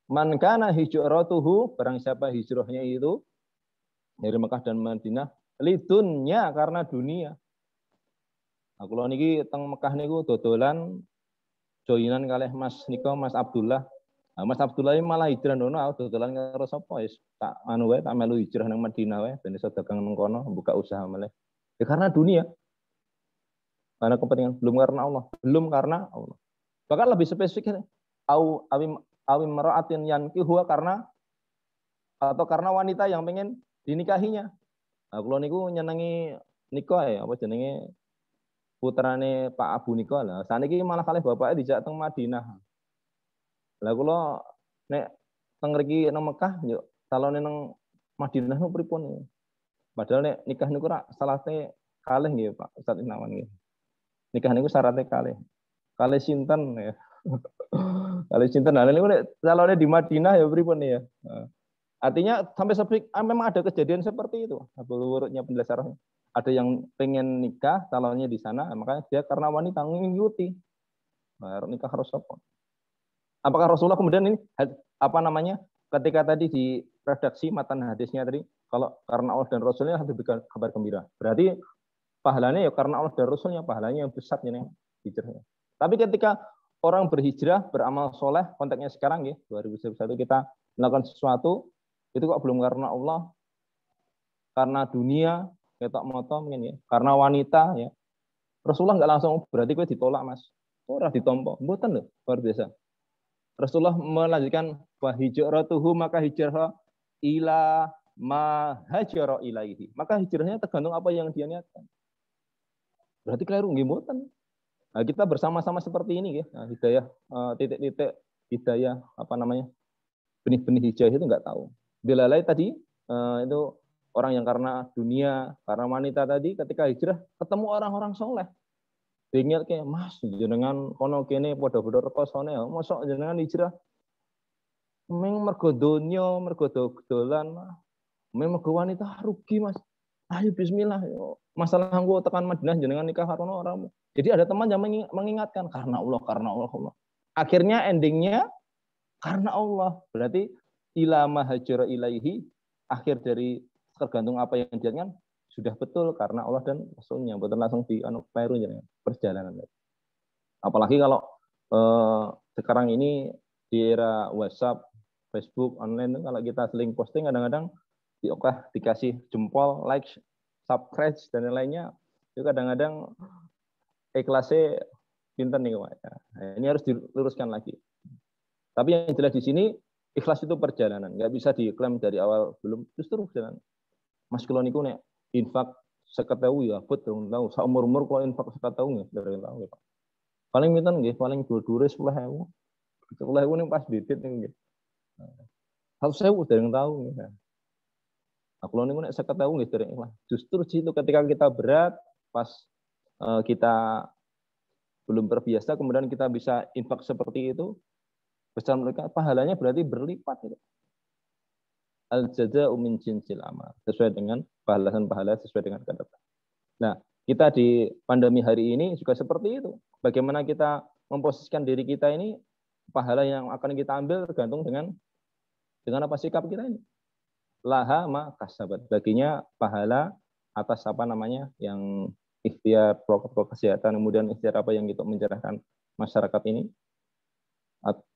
Man kana hijratuhu, barang siapa hijrahnya itu dari Mekah dan Madinah, lidunnya karena dunia. Nah, kula niki teng Mekah niku dodolan joinan kalih Mas Abdullah. Nah, Mas Abdullah ini malah hijrah ndono dodolan karo sapa wis tak anu wae tak melu hijrah nang Madinah wae ben iso dagang nang kono, buka usaha malih. Ya karena dunia. Karena kepentingan, belum karena Allah, belum karena Allah. Bahkan lebih spesifik awim meraatin yankihu karena wanita yang pengen dinikahinya. Nah, kalau niku nyenengi nikah ya, apa jenenge putrane Pak Abu Nikah lah. Saniki malah kalih bapaknya dijak teng Madinah. Lah kula nek teng mriki nang Mekah yo calone nang Madinah niku pripun. Padahal nek nikah niku rak salate kalih nggih Pak Ustaz Inawan nggih. Nikah niku syaratnya kalih. Kalih sinten ya. Kalih sinten. Nah niku nek calone di Madinah ya pripun ya. Artinya sampai memang ada kejadian seperti itu. Urutnya penjelasannya. Ada yang pengen nikah, calonnya di sana, makanya dia karena wanita mengikuti. Nah, nikah harus apa? Apakah Rasulullah kemudian ini ketika tadi di redaksi matan hadisnya tadi, kalau karena Allah dan Rasulnya harus diberikan kabar gembira. Berarti pahalanya ya karena Allah dan Rasulnya, pahalanya yang besar ini hijrahnya. Tapi ketika orang berhijrah, beramal soleh, konteksnya sekarang ya, 2021 kita melakukan sesuatu, itu kok belum karena Allah, karena dunia, ketok moto mungkin ya, karena wanita ya. Rasulullah nggak langsung berarti gue ditolak Mas. Ora ditompo, mboten lho, luar biasa. Rasulullah melanjutkan wa hijratuhu, maka hijrah ila ma hajara ilaihi. Maka hijrahnya tergantung apa yang dia niatkan. Berarti keliru nggih mboten. Nah, kita bersama-sama seperti ini ya. Nah, hidayah titik-titik hidayah benih-benih hijau itu nggak tahu. Bilalai tadi itu orang yang karena dunia, karena wanita tadi ketika hijrah ketemu orang-orang soleh. Ingat kayak Mas jenengan kono kene padha-padha rekosane ya, mosok jenengan hijrah meng mergo donya, mergo dolan, meng mergo wanita rugi Mas. Ayo bismillah. Masalah anggo tekan Madinah jenengan nikah karo orang. Jadi ada teman yang mengingatkan karena Allah. Akhirnya endingnya karena Allah. Berarti ila mahajara ilaihi, akhir dari tergantung apa yang dia kan sudah betul karena Allah dan Rasulnya, betul langsung di peru perjalanan. Apalagi kalau sekarang ini di era WhatsApp, Facebook online itu kalau kita seling posting kadang-kadang dikasih jempol, like, subscribe dan lainnya itu kadang-kadang ikhlasnya pinter nih Pak. Nah, ini harus diluruskan lagi. Tapi yang jelas di sini ikhlas itu perjalanan, nggak bisa diklaim dari awal belum justru perjalanan. Mas kula niku nek infak 50.000 ya abot dong tahu. Saumur-umur kok infak 50.000 nggih dari tahu ya Pak. Paling pinten nggih, paling dua-dua 10.000. 10.000 ning pas didit nggih. 100.000 dari tahu nggih. Aku niku nek 50.000 nggih dereng ikhlas. Justru situ ketika kita berat pas kita belum terbiasa kemudian kita bisa infak seperti itu besar mereka pahalanya berarti berlipat itu. Al jaza'u min jinsil amal sesuai dengan pahala sesuai dengan kadar. Nah, kita di pandemi hari ini juga seperti itu. Bagaimana kita memposisikan diri kita ini pahala yang akan kita ambil tergantung dengan apa sikap kita ini. Laha ma kasabat. Baginya pahala atas apa namanya yang ikhtiar protokol kesehatan, kemudian ikhtiar apa yang kita mencerahkan masyarakat ini,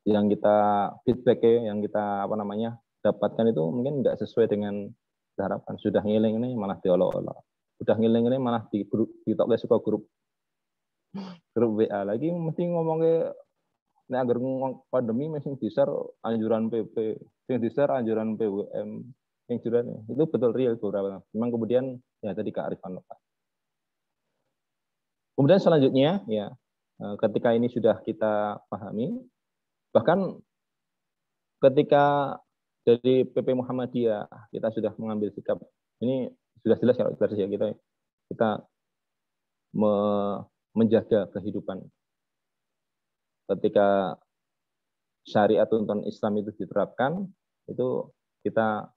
yang kita feedback yang kita apa namanya dapatkan itu mungkin nggak sesuai dengan harapan. Sudah ngiling ini malah diolok-olok, sudah ngiling ini malah di grup suka grup WA lagi mesti ngomongnya nek agar ngomong pandemi mesti disar anjuran PP, sing disar anjuran PWM, yang sudah itu betul real beberapa. Memang kemudian ya tadi kearifan lokal. Kemudian selanjutnya ya ketika ini sudah kita pahami, bahkan ketika dari PP Muhammadiyah kita sudah mengambil sikap ini sudah jelas kalau dari kita menjaga kehidupan. Ketika syariat tuntunan Islam itu diterapkan, itu kita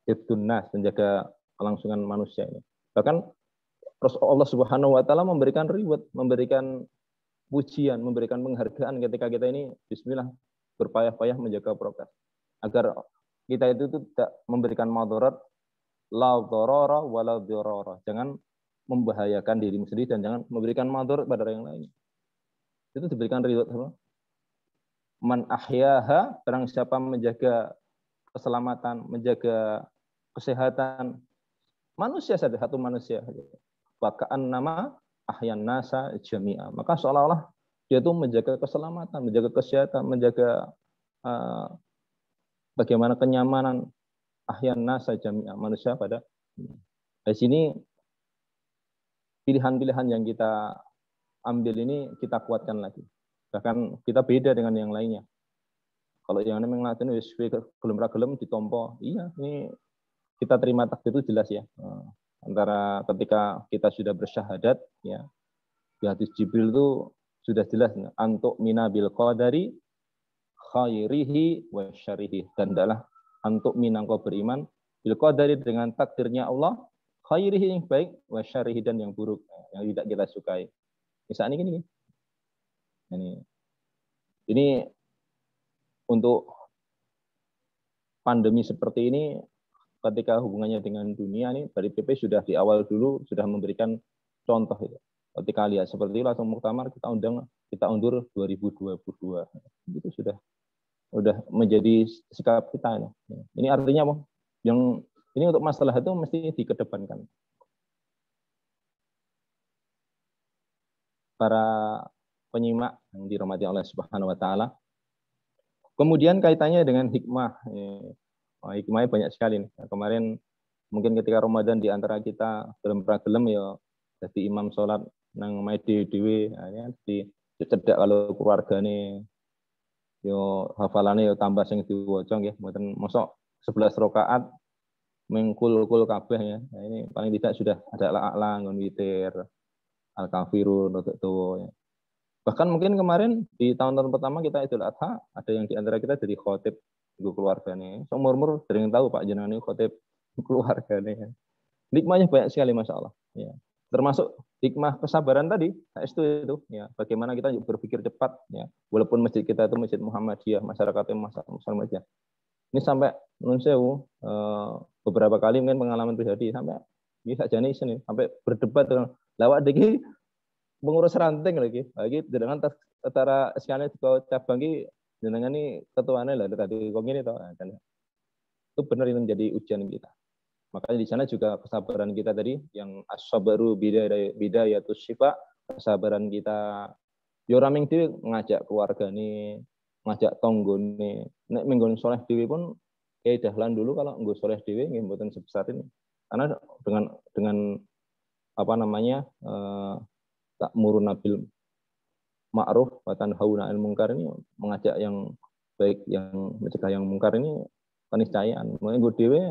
hifdunnas, menjaga kelangsungan manusia ini. Bahkan Allah Subhanahu wa taala memberikan reward, memberikan pujian, memberikan penghargaan ketika kita ini bismillah berpayah-payah menjaga prokes agar kita itu tidak memberikan madarat la dharara wala dhirara. Jangan membahayakan dirimu sendiri dan jangan memberikan madarat pada yang lain. Itu diberikan reward apa? Man ahyaha, barang siapa menjaga keselamatan, menjaga kesehatan manusia saja, satu manusia. Bakaan nama ahyan nasa jami'a. Maka seolah-olah dia itu menjaga keselamatan, menjaga kesehatan, menjaga bagaimana kenyamanan ahyan nasa jami'a, manusia pada. Di sini pilihan-pilihan yang kita ambil ini kita kuatkan lagi. Bahkan kita beda dengan yang lainnya. Kalau yang lain ngelatin wis gelem ditompo. Iya, ini kita terima takdir itu jelas ya. Antara ketika kita sudah bersyahadat ya. Di hadis Jibril itu sudah jelas antuk mina bil qadari khairihi wa syarrihi, dan adalah antuk mina engkau beriman bil qadari dengan takdirnya Allah, khairihi yang baik wa syarrihi dan yang buruk yang tidak kita sukai. Misalnya gini. Ini untuk pandemi seperti ini ketika hubungannya dengan dunia nih dari PP sudah di awal dulu sudah memberikan contoh itu. Ketika lihat seperti itu langsung muktamar kita undur 2022. Itu sudah menjadi sikap kita ini. Ini artinya apa? Yang ini untuk masalah itu mesti dikedepankan. Para penyimak yang dirahmati Allah Subhanahu wa taala. Kemudian kaitannya dengan hikmah. Hikmahnya banyak sekali nih. Kemarin mungkin ketika Ramadan di antara kita gelem ya jadi imam sholat nang omahe dhewe ya di cedak kalau keluargane yo hafalane yo tambah sing diwaca nggih mboten mosok 11 rakaat mengkul-kul kabeh ya. Nah, ini paling tidak sudah ada la ngon witir al-kafirun untuk ya. Bahkan mungkin kemarin di tahun-tahun pertama kita Idul Adha ada yang di antara kita jadi khotib keluarganya. Seumur-umur sering tahu Pak jenengan ini khotib keluarganya. Hikmahnya banyak sekali Masya Allah. Ya. Termasuk hikmah kesabaran tadi, itu ya. Bagaimana kita berpikir cepat ya. Walaupun masjid kita itu masjid Muhammadiyah, masyarakatnya Muhammadiyah. Ini sampai menurut saya beberapa kali mungkin pengalaman pribadi sampai ini saja nih sampai berdebat dengan lawak deki pengurus ranting lagi dengan antara sekalian juga cabang ini jenengan ini ketuanya lah tadi kok gini toh, kan itu benar ini menjadi ujian kita. Makanya di sana juga kesabaran kita tadi yang as-sabru bidayatus syifa, kesabaran kita yo raming dhewe ngajak keluarga nih, ngajak tonggo nih. Nek minggon soleh dhewe pun kayak dahlan dulu kalau nggo soleh dhewe nggih mboten sebesar ini. Karena dengan apa namanya ta'muruna bil ma'ruf wa tanhauna 'anil munkar ini mengajak yang baik, yang mencegah yang mungkar ini keniscayaan. Makanya gue dewe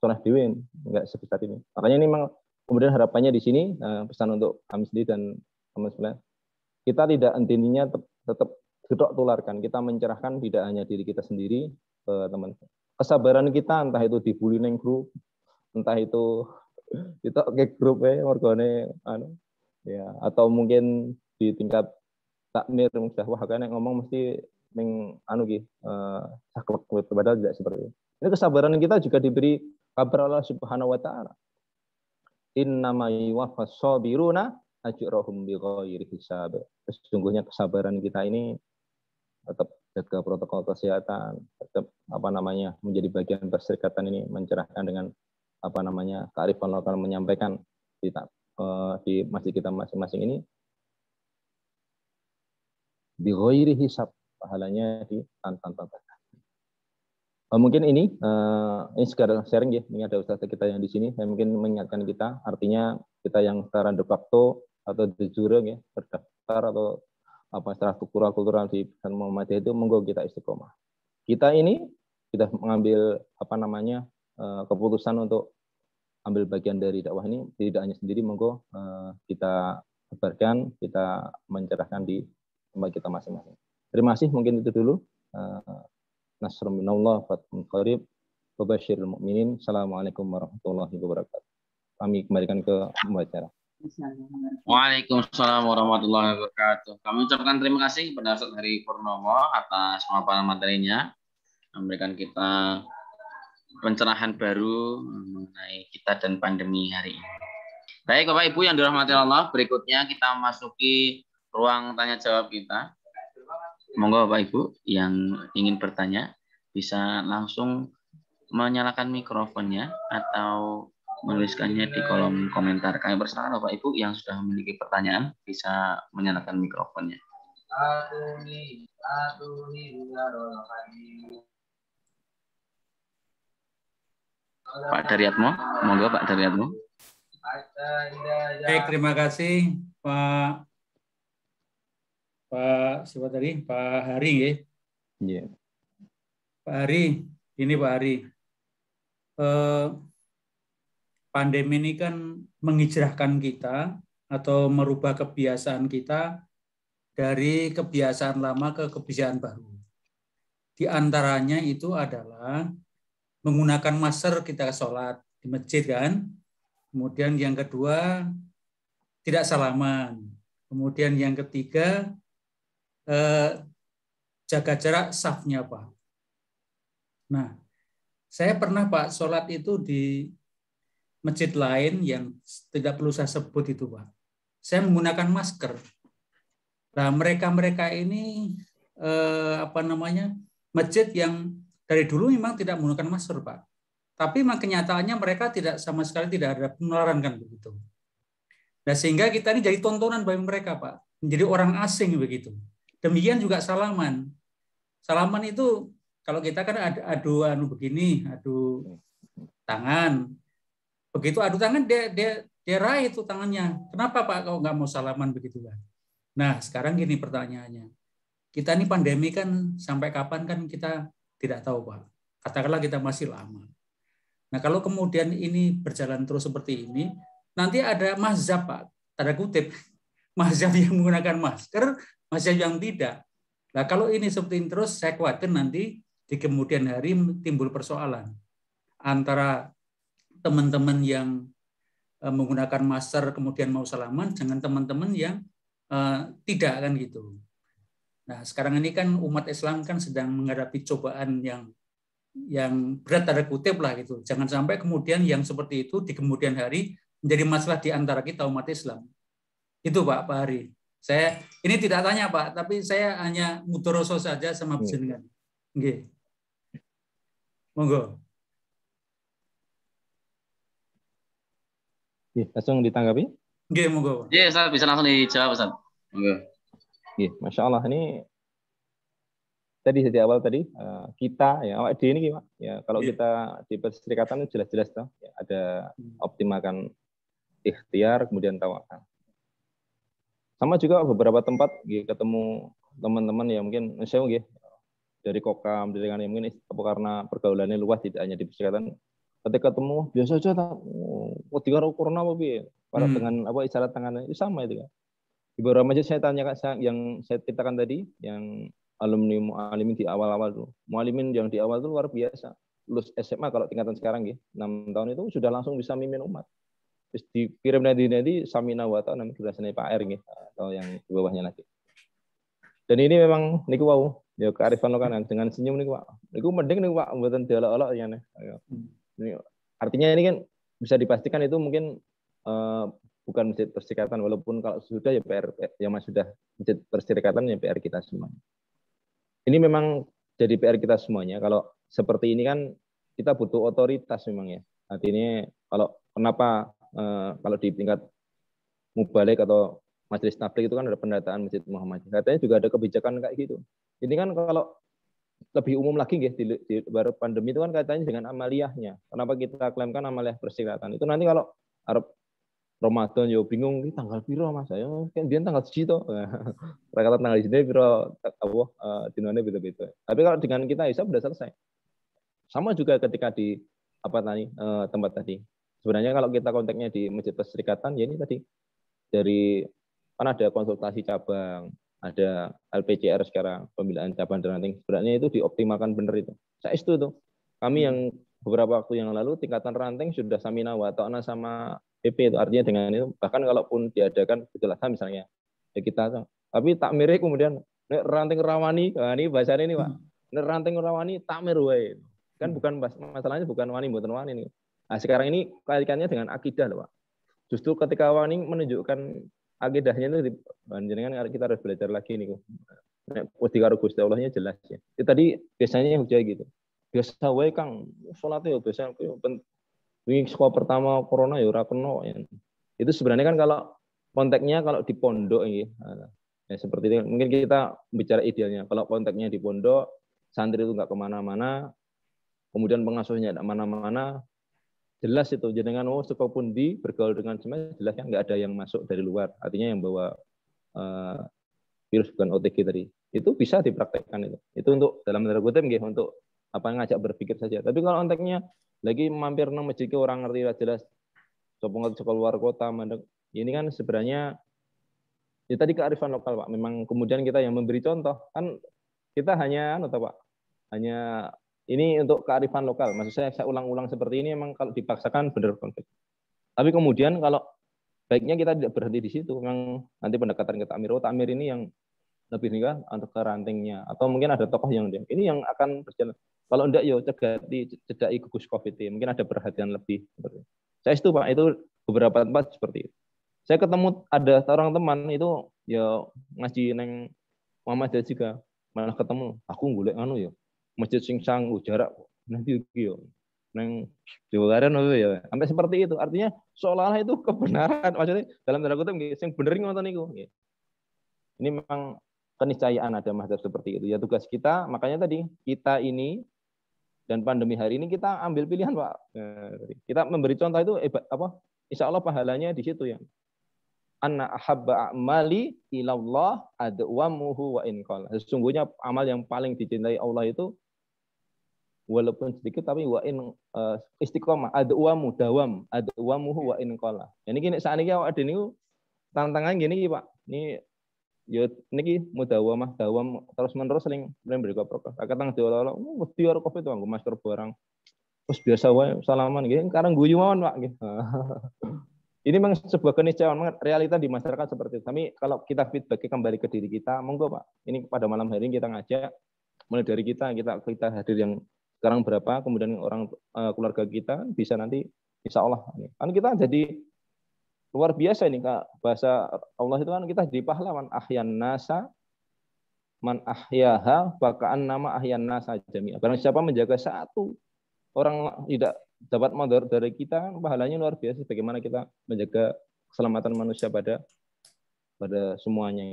soleh dewe nggak sebesar ini. Makanya ini memang kemudian harapannya di sini pesan untuk kami sendiri dan teman sebelah, kita tidak intinya tetap gedok tularkan, kita mencerahkan tidak hanya diri kita sendiri ke teman. Kesabaran kita entah itu dibully neng grup, entah itu kita ke grup wargane ya, atau mungkin di tingkat takmir wah kan ngomong mesti saklek padahal tidak seperti itu. Ini kesabaran kita juga diberi kabar Allah Subhanahu wa taala. Innama yuwaffas sabiruna ajrahum bighairi hisab. Sesungguhnya kesabaran kita ini tetap jaga protokol kesehatan, tetap menjadi bagian perserikatan ini, mencerahkan dengan kearifan lokal, menyampaikan di masjid kita masing-masing ini bighairi hisab, pahalanya di tanpa batas. Mungkin ini sekedar sharing ya, ini ada ustaz kita yang di sini, saya mungkin mengingatkan kita, artinya kita yang secara de facto atau de jure ya, terdaftar atau secara kultural di Pesantren Muhammadiyah itu monggo kita istiqomah. Kita ini kita mengambil keputusan untuk ambil bagian dari dakwah ini tidak hanya sendiri, monggo kita sebarkan, kita mencerahkan di tempat kita masing-masing. Terima kasih, mungkin itu dulu. Nasrun minallah fathun qarib wa basyiril mu'minin. Assalamualaikum warahmatullahi wabarakatuh. Kami kembalikan ke pembicara.
Waalaikumsalam warahmatullahi wabarakatuh. Kami ucapkan terima kasih kepada Ustaz Heri Purnomo atas pemaparan materinya, memberikan kita pencerahan baru mengenai kita dan pandemi hari ini. Baik Bapak Ibu yang dirahmati Allah, berikutnya kita masuki ruang tanya jawab kita. Monggo Bapak Ibu yang ingin bertanya bisa langsung menyalakan mikrofonnya atau menuliskannya di kolom komentar. Kami persilakan Bapak Ibu yang sudah memiliki pertanyaan bisa menyalakan mikrofonnya. Pak Daryatmo, monggo Pak Daryatmo.
Baik, terima kasih Pak siapa tadi? Pak Hari ya?
Yeah.
Pak Hari, ini Pak Hari. Pandemi ini kan menghijrahkan kita atau merubah kebiasaan kita dari kebiasaan lama ke kebiasaan baru. Di antaranya itu adalah menggunakan masker kita sholat di masjid kan. Kemudian yang kedua tidak salaman. Kemudian yang ketiga jaga jarak safnya Pak. Nah, saya pernah Pak sholat itu di masjid lain yang tidak perlu saya sebut itu Pak. Saya menggunakan masker. Nah, mereka ini masjid yang dari dulu memang tidak menggunakan masker Pak. Tapi memang kenyataannya mereka sama sekali tidak ada penularan kan begitu. Nah, sehingga kita ini jadi tontonan bagi mereka Pak. Menjadi orang asing begitu. Demikian juga salaman. Salaman itu kalau kita kan adu begini, adu tangan. Begitu adu tangan dia raih itu tangannya. Kenapa Pak kalau nggak mau salaman begitu kan? Nah, sekarang gini pertanyaannya. Kita ini pandemi kan sampai kapan kan kita tidak tahu Pak. Katakanlah kita masih lama. Nah, kalau kemudian ini berjalan terus seperti ini, nanti ada mazhab Pak, tanda kutip, mazhab yang menggunakan masker, mazhab yang tidak. Nah, kalau ini seperti ini terus, saya khawatir nanti di kemudian hari timbul persoalan antara teman-teman yang menggunakan masker kemudian mau salaman dengan teman-teman yang tidak kan gitu. Nah, sekarang ini kan umat Islam kan sedang menghadapi cobaan yang berat tanda kutip lah gitu. Jangan sampai kemudian yang seperti itu di kemudian hari menjadi masalah di antara kita umat Islam. Itu Pak Hari. Saya ini tidak tanya Pak, tapi saya hanya mudoroso saja sama jenengan. Nggih. Monggo.
Langsung ditanggapi?
Nggih, monggo.
Iya, Ustaz, bisa langsung dijawab, Ustaz. Monggo.
Masya Allah, ini tadi sejak awal tadi kita ya awak ini gimana ya kalau kita di perserikatan jelas-jelas tuh ya, ada optimalkan ikhtiar kemudian tawakal. Sama juga beberapa tempat ketemu teman-teman ya mungkin saya dari Kokam dari yang mungkin karena pergaulannya luas tidak hanya di perserikatan ketika ketemu biasa aja tak tiga corona apa para dengan apa isyarat tangannya itu sama itu kan. Di beberapa masjid saya tanyakan yang saya ceritakan tadi yang alumni mualimin di awal-awal tuh. Mualimin yang di awal itu luar biasa. Lulus SMA kalau tingkatan sekarang 6 tahun itu sudah langsung bisa mimpin umat. Terus dikirim nanti samina wa ta'ala namanya Pak R atau yang di bawahnya lagi. Dan ini memang niku wau ya kearifan lokal dengan senyum niku Pak. Niku mending niku Pak mboten diolok-olok ya. Artinya ini kan bisa dipastikan itu mungkin bukan masjid perserikatan walaupun kalau sudah ya PR yang sudah masjid perserikatan ya PR kita semua. Ini memang jadi PR kita semuanya. Kalau seperti ini kan kita butuh otoritas memang ya. Artinya kalau kenapa kalau di tingkat mubalik atau majelis tabligh itu kan ada pendataan Masjid Muhammadiyah. Katanya juga ada kebijakan kayak gitu. Ini kan kalau lebih umum lagi di baru pandemi itu kan katanya dengan amaliyahnya. Kenapa kita klaimkan amaliyah perserikatan? Itu nanti kalau Arab Ramadan yo bingung ini tanggal piro Mas ayo kan dia tanggal 1 to. Rakaat tanggal sini piro apa dinane beda-beda. Tapi kalau dengan kita hisab sudah selesai. Sama juga ketika di tempat tadi. Sebenarnya kalau kita kontaknya di Masjid Perserikatan ya ini tadi dari kan ada konsultasi cabang, ada LPCR sekarang pembinaan cabang dan ranting. Sebenarnya itu dioptimalkan benar itu. Saya itu tuh. Kami yang beberapa waktu yang lalu tingkatan ranting sudah samina wa ta'na sama PP itu artinya dengan itu bahkan kalaupun diadakan kejelasan misalnya ya kita tapi takmir kemudian ranting rawani ini bahasanya ini Pak ranting rawani takmir wae kan bukan masalahnya bukan wani mboten wani nih. Nah sekarang ini kaitannya dengan akidah loh Pak. Justru ketika wani menunjukkan akidahnya itu jenengan kita harus belajar lagi nih nek wedi karo Gusti Allahnya jelas ya. Itu tadi biasanya hujah gitu. Biasa wae Kang salatnya biasa ini sekolah pertama corona ya ora kena ya. Itu sebenarnya kan kalau konteksnya kalau di pondok ya seperti itu mungkin kita bicara idealnya kalau konteksnya di pondok santri itu nggak kemana-mana kemudian pengasuhnya tidak mana-mana jelas itu jenengan suka pundi bergaul dengan semua jelas kan nggak ada yang masuk dari luar artinya yang bawa virus bukan OTG tadi itu bisa dipraktekkan itu untuk dalam tanda kutip untuk apa ngajak berpikir saja tapi kalau konteksnya lagi mampir nang masjid ke orang ngerti jelas sopong ke luar kota mandek ini kan sebenarnya ya tadi kearifan lokal Pak memang kemudian kita yang memberi contoh kan kita hanya Pak hanya ini untuk kearifan lokal maksud saya ulang-ulang seperti ini memang kalau dipaksakan benar konflik tapi kemudian kalau baiknya kita tidak berhenti di situ memang nanti pendekatan ke takmir ini yang lebih nikah untuk ke rantingnya atau mungkin ada tokoh yang ini yang akan berjalan. Kalau enggak yo cedai gugus Covid ini mungkin ada perhatian lebih seperti itu. Saya itu Pak itu beberapa tempat seperti itu. Saya ketemu ada seorang teman itu ya ngaji neng Muhammadiyah juga malah ketemu aku golek ya masjid sing sang jarak nanti yo neng Jawaran ya sampai seperti itu artinya seolah-olah itu kebenaran maksudnya dalam tanda kutip sing bener ngoten niku. Ini memang keniscayaan ada mazhab seperti itu ya tugas kita makanya tadi kita ini dan pandemi hari ini kita ambil pilihan Pak. Kita memberi contoh itu insya Allah pahalanya di situ ya. Anna ahabba a'mali ilallah adwamuhu wa in qala. Sesungguhnya amal yang paling dicintai Allah itu walaupun sedikit tapi wa in istiqomah adwamu dawam adwamuhu wa in qala. Ini gini saat ini awak ada niku tantangan gini Pak. Ini ya niki mudawamah dawam terus-menerus sering berikut prokes. Kadang diolok-olok mesti ora Covid nggo masker barang. Terus biasa wae salaman nggih sekarang guyu mawon Pak nggih. Ini memang sebuah keniscayaan realita di masyarakat seperti itu. Tapi kalau kita feedback kembali ke diri kita, monggo Pak. Ini pada malam hari ini kita ngajak mulai dari kita hadir yang sekarang berapa, kemudian orang keluarga kita bisa nanti insya Allah. Kan kita jadi luar biasa ini Kak. Bahasa Allah itu kan kita jadi pahlawan. Ahyan nasa man ahyaha bakaan nama ahyan nasa jami'ah. Barang siapa menjaga satu orang tidak dapat mandor dari kita, pahalanya luar biasa. Bagaimana kita menjaga keselamatan manusia pada semuanya.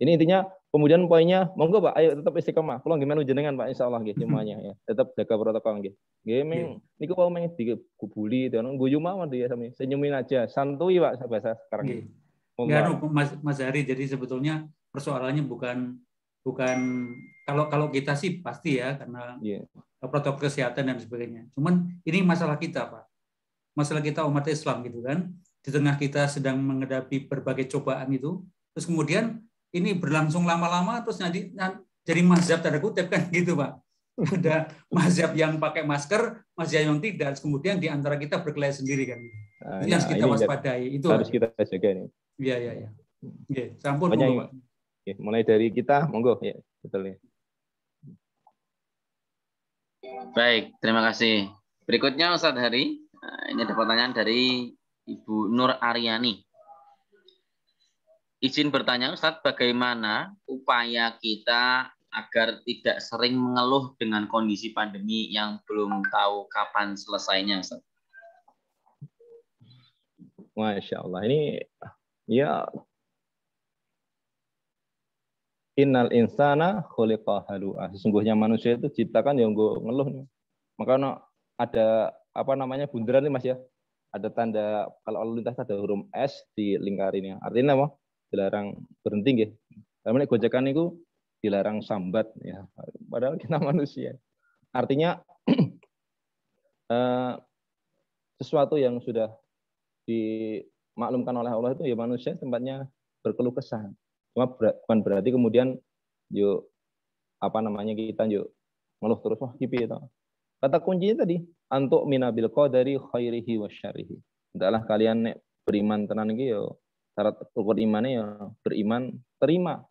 Ini intinya. Kemudian poinnya, monggo Pak, ayo tetap istiqomah. Kalau gimana jenengan Pak, insya Allah semuanya ya. Tetap jaga protokol nggih. Nggih, niku kalau meng dikubuli dan guyu mawon dia sami. Senyumin aja, santuy Pak bahasa sekarang.
Nggak, Mas Hari, jadi sebetulnya persoalannya bukan kalau kita sih pasti ya karena protokol kesehatan dan sebagainya. Cuman ini masalah kita Pak. Masalah kita umat Islam gitu kan. Di tengah kita sedang menghadapi berbagai cobaan itu, terus kemudian ini berlangsung lama-lama terus jadi mazhab tanda kutip kan gitu Pak. Ada mazhab yang pakai masker, mazhab yang tidak. Kemudian di antara kita berkelahi sendiri kan. Itu yang kita waspadai. Itu
harus kita jaga ini.
Iya. Oke, sampun Pak.
Mulai dari kita, monggo ya, betul ya.
Baik, terima kasih. Berikutnya Ustadz Hari, ini ada pertanyaan dari Ibu Nur Aryani. Izin bertanya Ustadz, bagaimana upaya kita agar tidak sering mengeluh dengan kondisi pandemi yang belum tahu kapan selesainya Ustadz?
Masya Allah, ini ya innal insana khuliqa halu'a. Sesungguhnya manusia itu ciptakan yang ngeluh. Makanya ada bundaran nih Mas ya. Ada tanda kalau lalu lintas ada huruf S di lingkarannya. Artinya apa? Dilarang berhenti nggih. Karena gojekan itu dilarang sambat ya. Padahal kita manusia. Artinya sesuatu yang sudah dimaklumkan oleh Allah itu ya manusia tempatnya berkeluh kesah. Cuma bukan berarti kemudian kita ngeluh terus wah kipi itu. Kata kuncinya tadi antuk minabil qadari khairihi wasyarrihi. Hendaklah kalian beriman tenan iki yo syarat rukun imannya ya beriman terima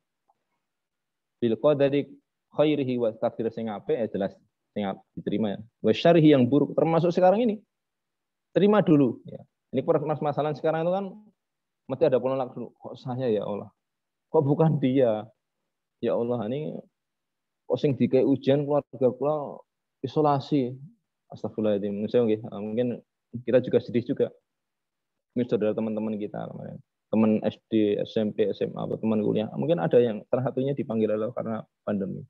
bil qadari khairihi wa takdir sing apik ya jelas sing diterima ya. Wasyarrihi yang buruk termasuk sekarang ini. Terima dulu ya. Ini permasalahan sekarang itu kan mesti ada penolak dulu. Kok saya ya Allah? Kok bukan dia? Ya Allah, ini kok sing dikai ujian keluarga kula isolasi. Astagfirullahaladzim. Mungkin kita juga sedih juga. Ini saudara teman-teman kita kemarin. Teman SD, SMP, SMA, atau teman kuliah. Mungkin ada yang salah satunya dipanggil Allah karena pandemi.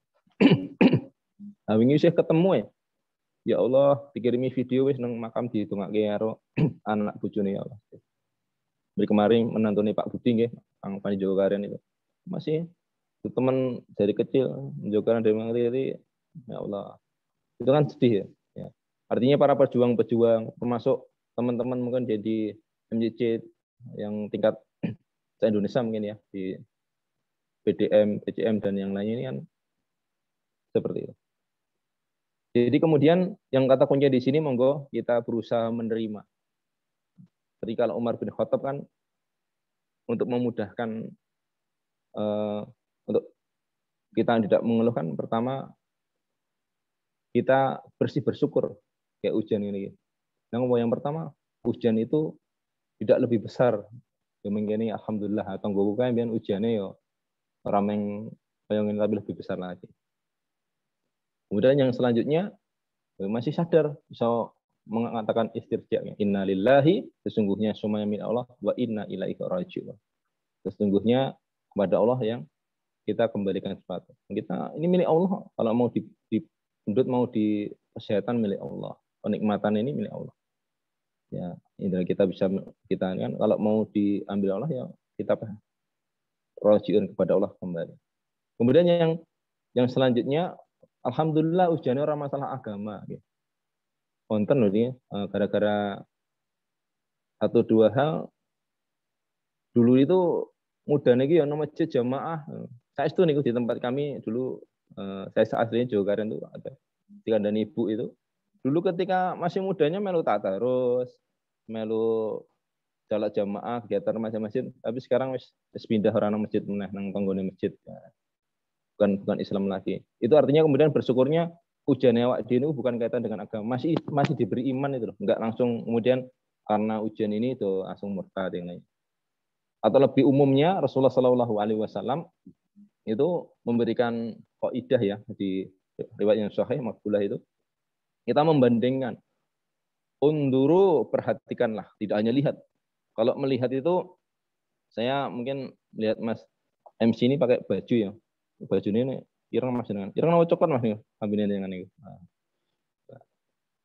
Nah, ini saya ketemu ya. Ya Allah, dikirimi video wis nang makam didongake karo anak bojone ya Allah. Dari kemarin menantuni Pak Budi nggih, Kang Pani Joko Karen itu. Masih itu teman dari kecil, Joko dari Mangri, ya Allah. Itu kan sedih ya. Artinya para pejuang-pejuang termasuk teman-teman mungkin jadi MJC yang tingkat se-Indonesia mungkin ya di PDM, PCM dan yang lainnya ini kan seperti itu. Jadi kemudian yang kata kunci di sini monggo kita berusaha menerima. Jadi kalau Umar bin Khattab kan untuk memudahkan untuk kita tidak mengeluhkan, pertama kita bersyukur kayak hujan ini. Yang pertama hujan itu tidak lebih besar. Yang mengini alhamdulillah atau gue bukan biar hujannya yo rameng bayangin lebih besar lagi. Kemudian yang selanjutnya masih sadar bisa mengatakan istirja. Inna lillahi, sesungguhnya semuanya milik Allah, wa inna ilaihi raji'un. Sesungguhnya kepada Allah yang kita kembalikan sesuatu. Kita ini milik Allah. Kalau mau mau di kesehatan milik Allah, kenikmatan ini milik Allah. Ya, indra kita bisa kita kan kalau mau diambil Allah ya kita raji'un kepada Allah kembali. Kemudian yang selanjutnya alhamdulillah ujiannya orang masalah agama. Konten loh ini gara-gara satu dua hal dulu itu mudah nih yang masjid jamaah. Saya itu nih di tempat kami dulu saya aslinya Jawa Karen itu ada dan ibu itu dulu ketika masih mudanya melu tadarus, melu jalan jamaah kegiatan masjid. Tapi sekarang wis pindah orang masjid meneh nang panggone masjid. Bukan Islam lagi. Itu artinya kemudian bersyukurnya ujian awak dhewe bukan kaitan dengan agama, masih diberi iman itu loh. Enggak langsung kemudian karena ujian ini itu langsung murtad yang lain. Atau lebih umumnya Rasulullah Shallallahu Alaihi Wasallam itu memberikan kaidah ya di riwayat yang sahih makbulah itu, kita membandingkan, unduru, perhatikanlah, tidak hanya lihat. Kalau melihat itu, saya mungkin lihat Mas MC ini pakai baju ya, baju ini ireng Mas dengan ireng mau coklat Mas nih, ambilnya dengan itu.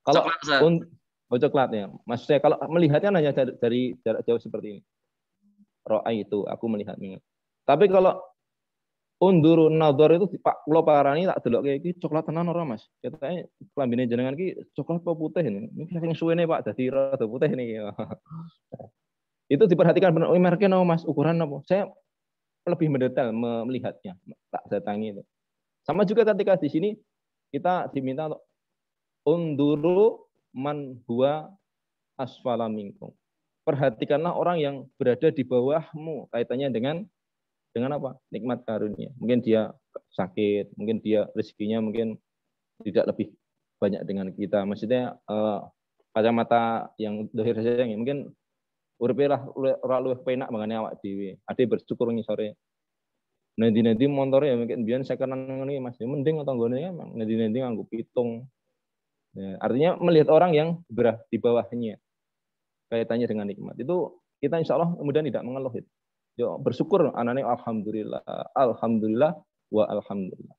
Kalau coklat ya, maksud saya kalau melihatnya hanya dari jarak jauh seperti ini, roa itu aku melihat. Tapi kalau unduru nador itu Pak kula parani tak delok iki coklat tenan ora Mas. Katanya klambine jenengan iki coklat apa putih ini. Ini saking suwene Pak dadi rada putih niki. Itu diperhatikan benar, oh mereknya no Mas, ukuran apa? Saya lebih mendetail melihatnya, tak datangi itu. Sama juga ketika di sini kita diminta untuk unduru man huwa asfala minkum. Perhatikanlah orang yang berada di bawahmu, kaitannya dengan apa? Nikmat karunia. Mungkin dia sakit, mungkin dia rezekinya mungkin tidak lebih banyak dengan kita. Maksudnya kacamata yang dohir saja, mungkin uripe lah ora luwih penak mangane awak dhewe. Ade bersyukur ngisore. Nanti montore ya mungkin biyen sekenan ngene Mas, mending tanggane emang nanti nganggo pitung. Ya, artinya melihat orang yang berada di bawahnya kaitannya dengan nikmat. Itu kita insya Allah kemudian tidak mengeluh itu. Yo, bersyukur anane alhamdulillah, alhamdulillah wa alhamdulillah.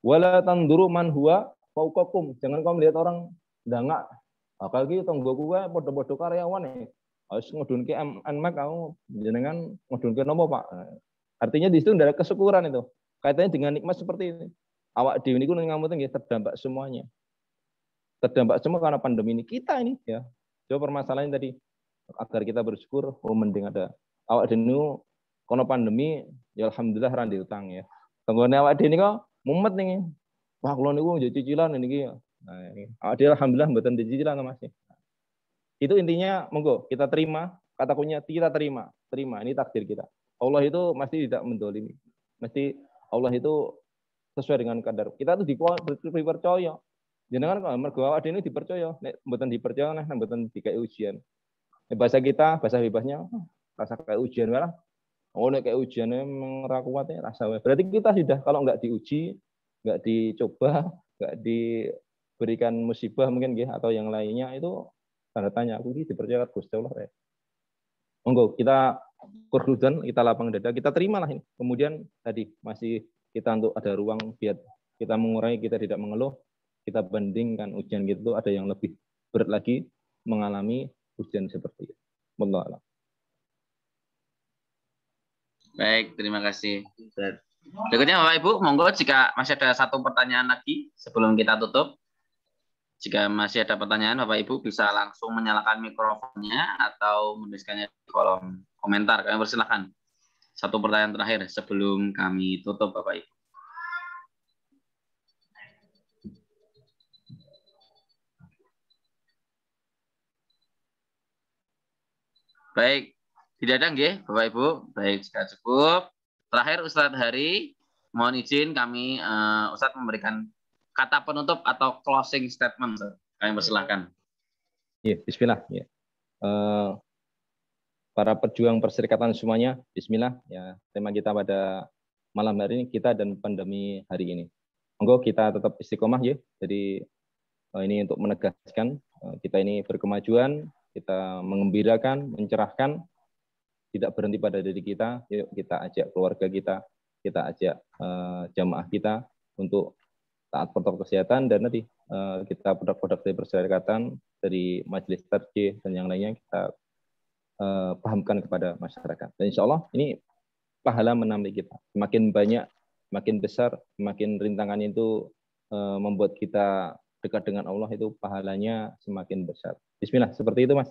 Wala tanduru man huwa fauqakum. Jangan kau melihat orang ndangak. Apalagi tanggo kuwe padha-padha karyawane. Harus ngudunke anmak kamu jenengan ngudunke nopo Pak. Artinya di situ tidak ada kesyukuran itu. Kaitannya dengan nikmat seperti ini. Awak dhewe niku ngamuk nggih terdampak semuanya. Terdampak semua karena pandemi ini. Kita ini ya. Coba permasalahan tadi agar kita bersyukur, oh mending ada awak dhewe kono pandemi ya alhamdulillah ra diutang ya. Tanggone awak dhewe niku mumet nih. Wah kula niku njuk cicilan niki ya. Nah, ini awak dhewe alhamdulillah mboten dicicilan Mas. Itu intinya monggo kita terima, kata kuncinya kita terima ini takdir kita. Allah itu mesti tidak mendolimi, mesti Allah itu sesuai dengan kadar. Kita tuh dipercaya. Jenengan kok mergo awak dhewe dipercaya, nek mboten dipercaya nek mboten dikai ujian. Bahasa kita, bahasa bebasnya rasa kayak ujian lah. Oh nek kayak ujiannya ora kuat ya rasa. Berarti kita sudah kalau nggak diuji, nggak dicoba, nggak diberikan musibah mungkin atau yang lainnya itu tanda tanya, aku ini dipercaya Gusti Allah ya. Monggo kita kurdudan, kita lapang dada, kita terimalah ini. Kemudian tadi masih kita untuk ada ruang biar kita mengurangi, kita tidak mengeluh, kita bandingkan ujian gitu ada yang lebih berat lagi mengalami ujian seperti itu. Wallahu a'lam.
Baik, terima kasih. Berikutnya Bapak Ibu, monggo jika masih ada satu pertanyaan lagi sebelum kita tutup. Jika masih ada pertanyaan, Bapak Ibu bisa langsung menyalakan mikrofonnya atau menuliskannya di kolom komentar. Kami persilahkan. Satu pertanyaan terakhir sebelum kami tutup, Bapak Ibu. Baik, tidak ada nggih, Bapak Ibu. Baik, jika cukup. Terakhir Ustadz Hari, mohon izin kami Ustadz memberikan kata penutup atau closing statement. Kami persilahkan.
Ya, bismillah. Ya. Para pejuang perserikatan semuanya, bismillah. Ya, tema kita pada malam hari ini kita dan pandemi hari ini. Monggo kita tetap istiqomah ya. Jadi ini untuk menegaskan kita ini berkemajuan, kita mengembirakan, mencerahkan, tidak berhenti pada diri kita. Yuk kita ajak keluarga kita ajak jamaah kita untuk taat protokol kesehatan dan nanti kita produk-produk dari perserikatan dari majelis tarjih dan yang lainnya kita pahamkan kepada masyarakat. Dan insya Allah ini pahala menampi kita. Semakin banyak, makin besar, semakin rintangan itu membuat kita dekat dengan Allah itu pahalanya semakin besar. Bismillah, seperti itu Mas.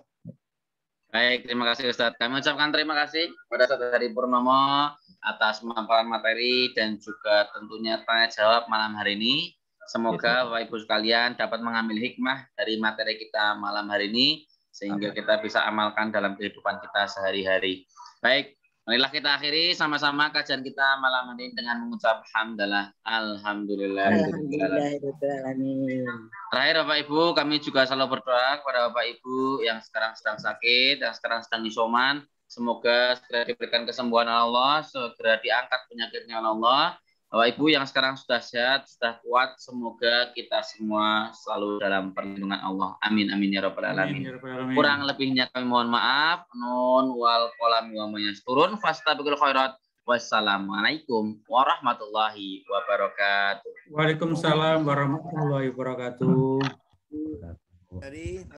Baik, terima kasih Ustadz. Kami ucapkan terima kasih kepada Ustadz Hari Purnomo atas pemaparan materi dan juga tentunya tanya jawab malam hari ini. Semoga Bapak Ibu sekalian dapat mengambil hikmah dari materi kita malam hari ini sehingga kita bisa amalkan dalam kehidupan kita sehari-hari. Baik, Marilah kita akhiri sama-sama kajian kita malam ini dengan mengucap hamdalah. Alhamdulillah.
Alhamdulillahirrahmanirrahim.
Terakhir Bapak Ibu, kami juga selalu berdoa kepada Bapak Ibu yang sekarang sedang sakit, yang sekarang sedang isoman. Semoga segera diberikan kesembuhan oleh Allah, segera diangkat penyakitnya oleh Allah. Bapak Ibu yang sekarang sudah sehat, sudah kuat, semoga kita semua selalu dalam perlindungan Allah. Amin amin ya rabbal alamin. Kurang lebihnya kami mohon maaf. Nun wal qalam wa may yasturun fastabiqul khairat. Wassalamualaikum warahmatullahi wabarakatuh.
Waalaikumsalam warahmatullahi wabarakatuh.
Dari